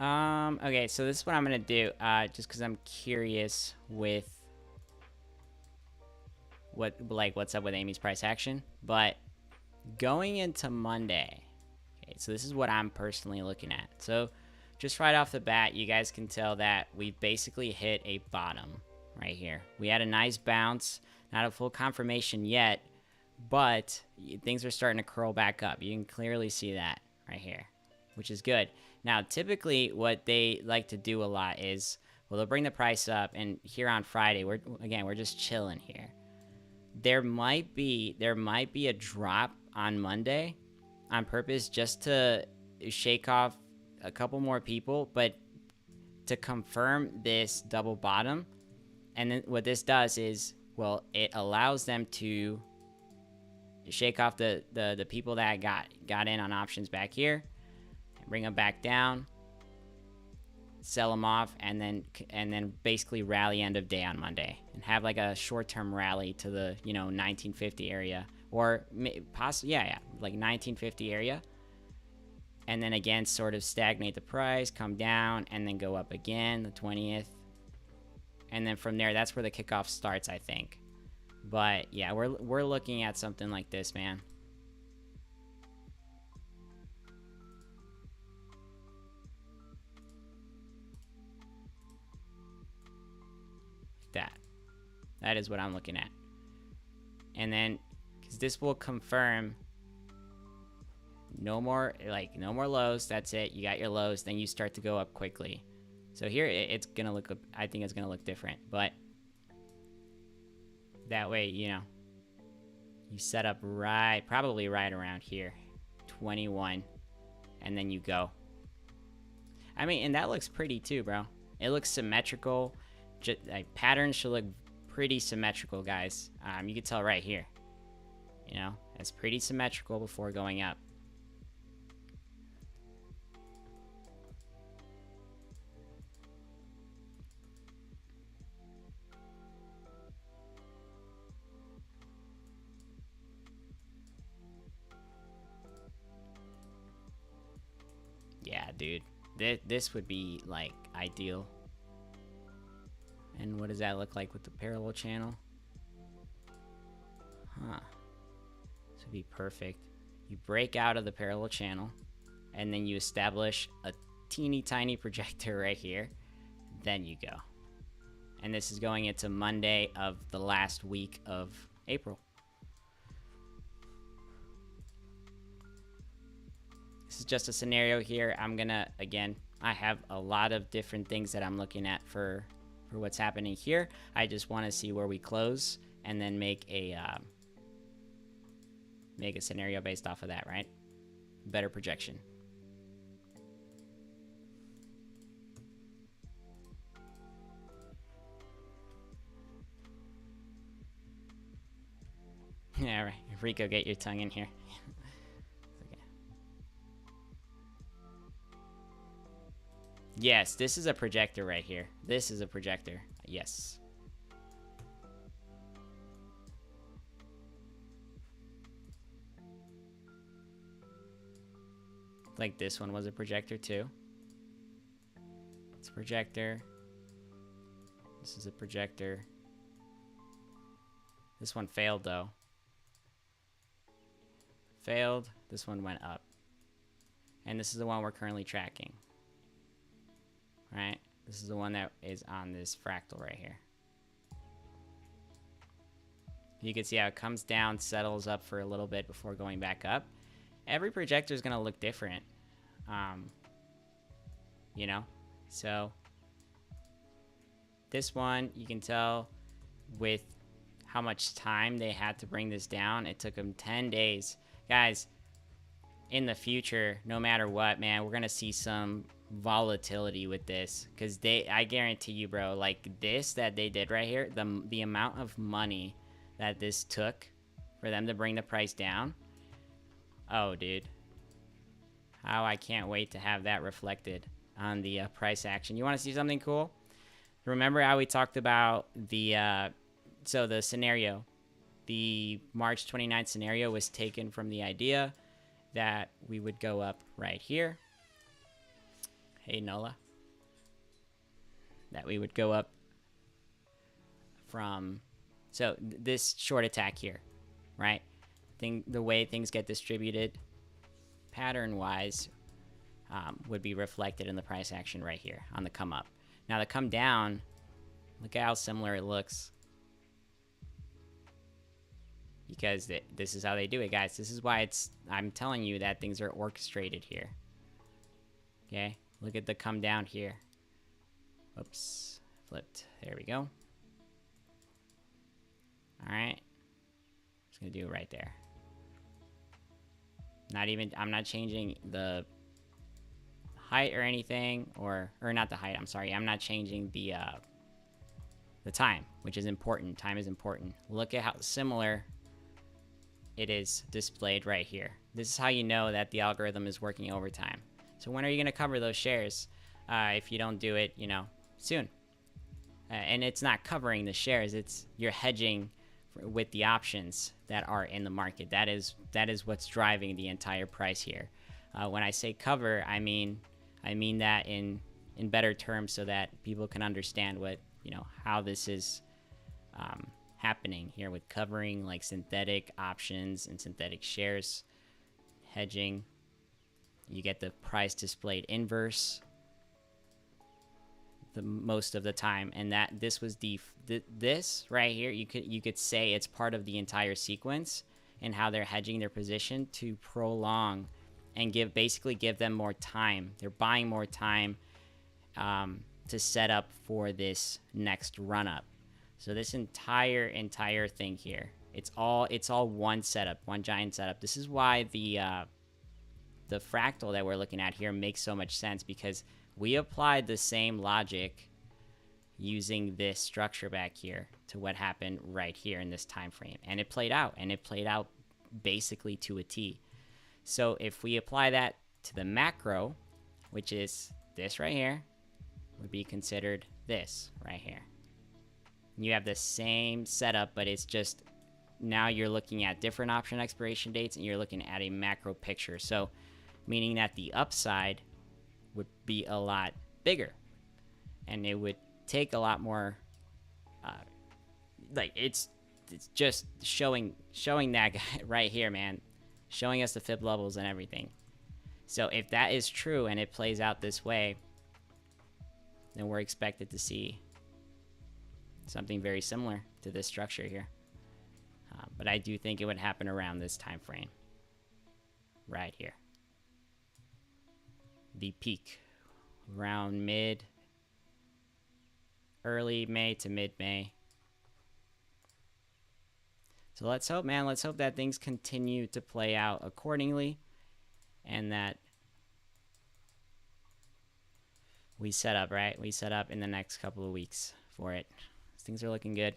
Okay, so this is what I'm gonna do, just because I'm curious with what's up with Amy's price action. But going into Monday, okay, so this is what I'm personally looking at. So just right off the bat, you guys can tell that we've basically hit a bottom right here. We had a nice bounce, not a full confirmation yet, but things are starting to curl back up. You can clearly see that right here, which is good. Now, typically what they like to do a lot is, well, they'll bring the price up, and here on Friday, we're just chilling here. There might be a drop on Monday on purpose just to shake off a couple more people, but to confirm this double bottom. And then what this does is, well, it allows them to shake off the people that got in on options back here, bring them back down, sell them off, and then basically rally end of day on Monday and have like a short-term rally to the 1950 area, or possibly like 1950 area, and then again sort of stagnate the price, come down, and then go up again the 20th, and then from there that's where the kickoff starts, I think. But yeah, we're looking at something like this, man. That is what I'm looking at. And then, because this will confirm no more lows. That's it. You got your lows. Then you start to go up quickly. So here it's gonna look. I think it's gonna look different. But that way, you set up probably right around here, 21, and then you go. I mean, and that looks pretty too, bro. It looks symmetrical. Patterns should look pretty symmetrical, guys. You can tell right here. It's pretty symmetrical before going up. Yeah, dude. This would be, like, ideal. And what does that look like with the parallel channel? Huh. This would be perfect. You break out of the parallel channel, and then you establish a teeny tiny projector right here. Then you go. And this is going into Monday of the last week of April. This is just a scenario here. I'm gonna, again, I have a lot of different things that I'm looking at for what's happening here. I just want to see where we close and then make a scenario based off of that, right? Better projection. Yeah, right. Rico, get your tongue in here. Okay. Yes, this is a projector right here. This is a projector. Yes. Like this one was a projector too. It's a projector. This is a projector. This one failed though. Failed. This one went up. And this is the one we're currently tracking. Right? This is the one that is on this fractal right here. You can see how it comes down, settles up for a little bit before going back up. Every projector is going to look different. So this one, you can tell with how much time they had to bring this down. It took them 10 days. Guys, in the future, no matter what, man, we're going to see some volatility with this. Because I guarantee you, bro, like this that they did right here, the amount of money that this took for them to bring the price down. Oh, dude. How I can't wait to have that reflected on the price action. You want to see something cool? Remember how we talked about the scenario? The March 29th scenario was taken from the idea that we would go up right here. Hey Nola, that we would go up from, so this short attack here, right? The way things get distributed pattern wise would be reflected in the price action right here on the come up. Now the come down, look at how similar it looks, because this is how they do it, guys. This is why I'm telling you that things are orchestrated here. Okay, look at the come down here. Oops, flipped. There we go. All right, just gonna do it right there. I'm not changing the height or anything, or not the height. I'm sorry. I'm not changing the time, which is important. Time is important. Look at how similar it is displayed right here. This is how you know that the algorithm is working overtime. So when are you going to cover those shares? If you don't do it, you know, soon. And it's not covering the shares. It's you're hedging with the options that are in the market. That is what's driving the entire price here. When I say cover, I mean that in better terms, so that people can understand what, you know, how this is happening here with covering, like synthetic options and synthetic shares. Hedging, you get the price displayed inverse the most of the time, and that this was this right here, you could say it's part of the entire sequence and how they're hedging their position to prolong and basically give them more time. They're buying more time to set up for this next run up. So this entire thing here, it's all one setup, one giant setup. This is why the fractal that we're looking at here makes so much sense, because we applied the same logic using this structure back here to what happened right here in this time frame, and it played out, basically to a T. So if we apply that to the macro, which is this right here, would be considered this right here. You have the same setup, but it's just now you're looking at different option expiration dates and you're looking at a macro picture. So meaning that the upside would be a lot bigger, and it would take a lot more like it's just showing that right here, man, showing us the fib levels and everything. So if that is true and it plays out this way, then we're expected to see something very similar to this structure here. But I do think it would happen around this time frame right here. The peak around early May to mid-May. So let's hope, man, let's hope that things continue to play out accordingly, and that we set up, right? We set up in the next couple of weeks for it. Things are looking good.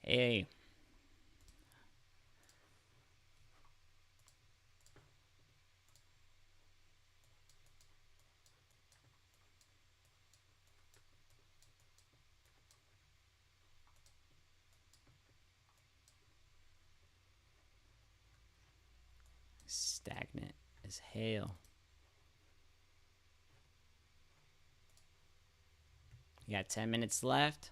Hey. Stagnant as hell. You got 10 minutes left.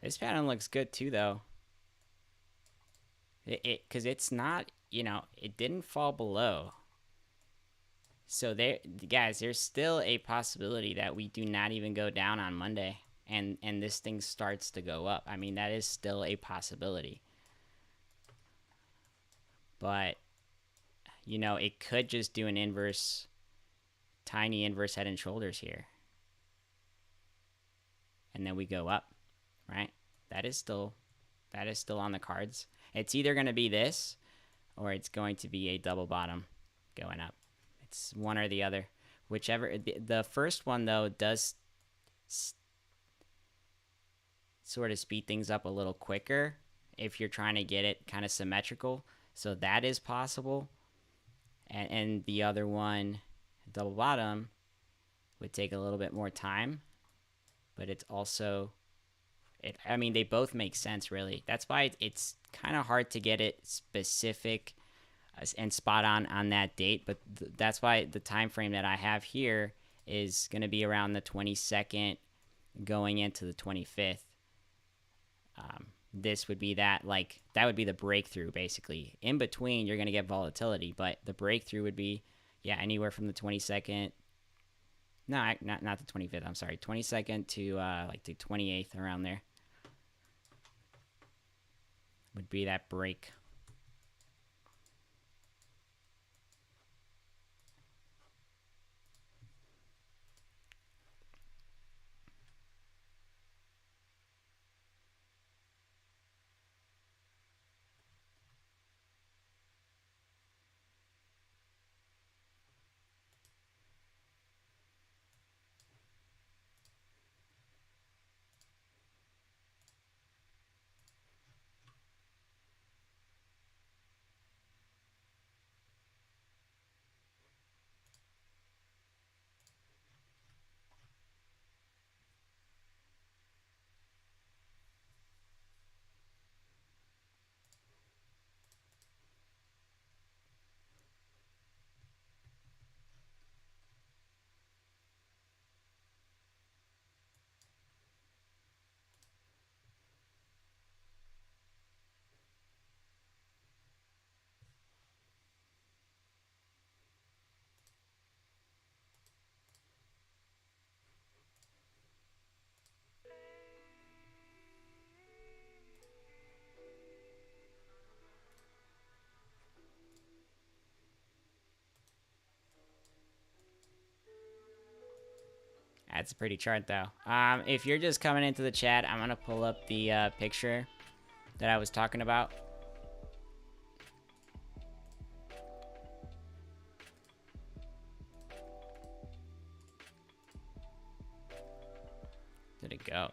This pattern looks good too, though. Because it's not, you know, it didn't fall below. So there, guys, there's still a possibility that we do not even go down on Monday, and this thing starts to go up. I mean, that is still a possibility. But, you know, it could just do an inverse, tiny inverse head and shoulders here, and then we go up, right? That is still That is still on the cards. It's either going to be this or it's going to be a double bottom going up. It's one or the other. Whichever. The first one, though, does sort of speed things up a little quicker if you're trying to get it kind of symmetrical. So that is possible. And the other one, double bottom, would take a little bit more time. But it's also... I mean, they both make sense, really. That's why it's kind of hard to get it specific and spot on that date. But that's why the time frame that I have here is going to be around the 22nd going into the 25th. This would be that would be the breakthrough, basically. In between, you're going to get volatility, but the breakthrough would be, anywhere from the 22nd. No, not the 25th. I'm sorry, 22nd to the 28th, around there. Would be that break. That's a pretty chart, though. If you're just coming into the chat, I'm going to pull up the picture that I was talking about. Did it go?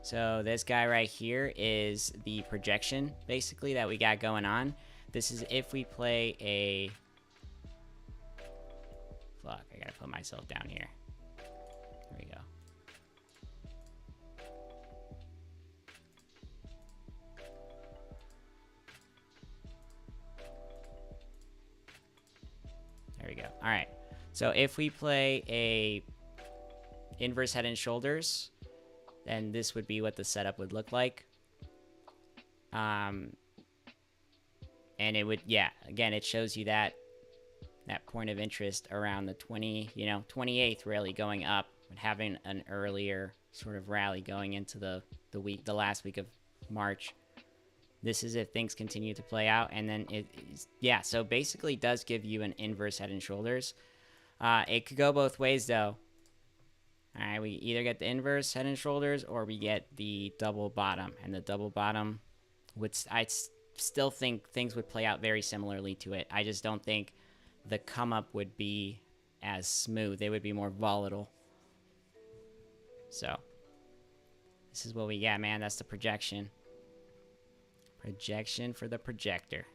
So this guy right here is the projection, basically, that we got going on. This is if we play a... Fuck, I gotta put myself down here. There we go. There we go. All right. So if we play a inverse head and shoulders, then this would be what the setup would look like. And it would, again, it shows you that point of interest around the 28th, really going up, and having an earlier sort of rally going into the last week of March. This is if things continue to play out, and then so basically does give you an inverse head and shoulders. It could go both ways, though. All right, we either get the inverse head and shoulders or we get the double bottom, and the double bottom I still think things would play out very similarly to it. I just don't think the come up would be as smooth. They would be more volatile. So this is what we got, man. That's the projection. Projection for the projector.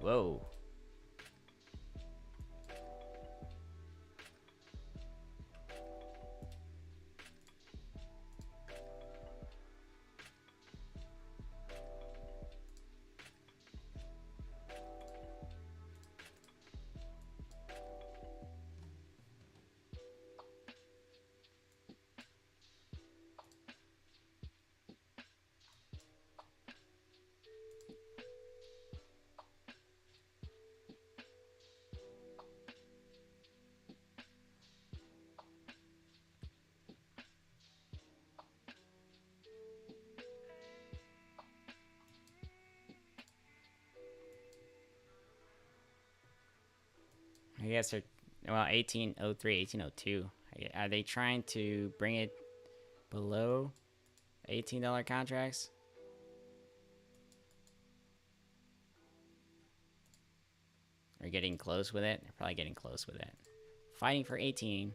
Whoa. I guess they're, well, 1803, 1802. Are they trying to bring it below $18 contracts? Or getting close with it? They're probably getting close with it. Fighting for 18.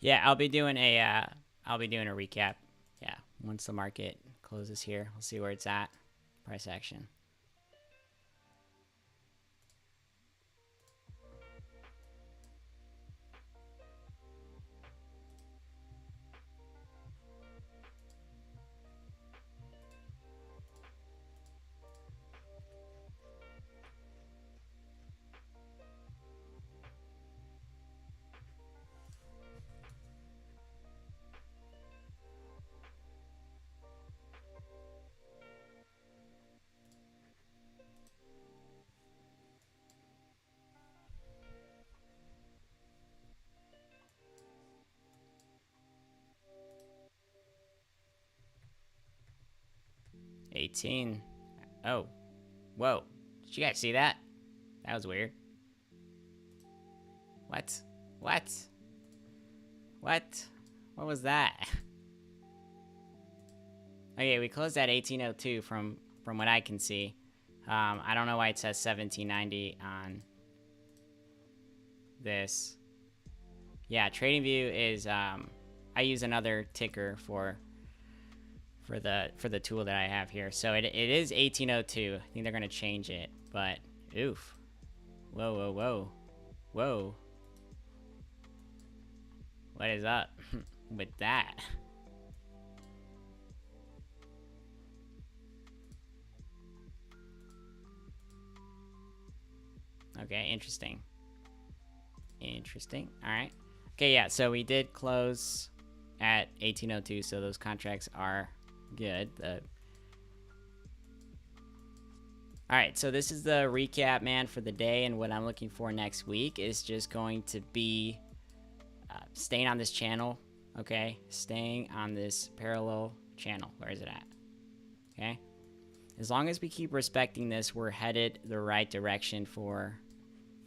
Yeah, I'll be doing a recap. Yeah, once the market closes here, we'll see where it's at. Price action. $18. Oh, whoa! Did you guys see that? That was weird. What? What? What? What was that? Okay, we closed at 1802 from what I can see. I don't know why it says 1790 on this. Yeah, TradingView is I use another ticker for the tool that I have here. So it is 1802. I think they're gonna change it, but oof. Whoa, whoa, whoa. Whoa. What is up with that? Okay, interesting. Interesting. All right. Okay, yeah, so we did close at 1802, so those contracts are good. All right, so this is the recap, man, for the day, and what I'm looking for next week is just going to be staying on this channel, okay? Staying on this parallel channel. Where is it at? Okay? As long as we keep respecting this, we're headed the right direction for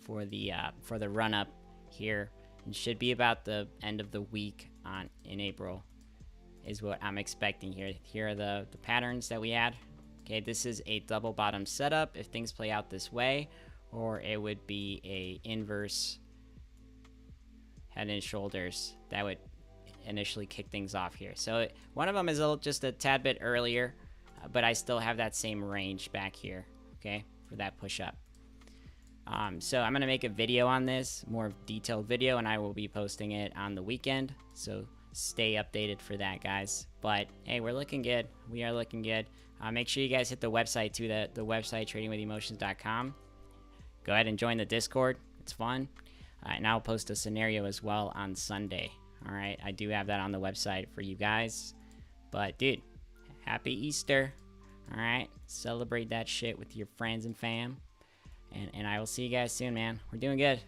the run-up here. It should be about the end of the week in April is what I'm expecting here. Here are the patterns that we had. Okay, this is a double bottom setup if things play out this way, or it would be a inverse head and shoulders that would initially kick things off here. So one of them is just a tad bit earlier, but I still have that same range back here, okay, for that push up. So I'm going to make a video on this, more detailed video, and I will be posting it on the weekend. So stay updated for that, guys. But hey, we're looking good. We are looking good. Make sure you guys hit the website too, the website tradingwithemotions.com. Go ahead and join the Discord. It's fun. And I'll post a scenario as well on Sunday. All right, I do have that on the website for you guys. But dude, happy Easter. All right, celebrate that shit with your friends and fam. And I will see you guys soon, man. We're doing good.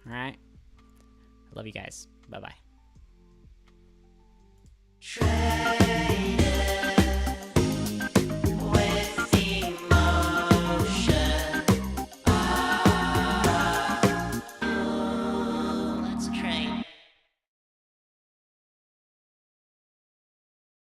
All right. I love you guys. Bye-bye.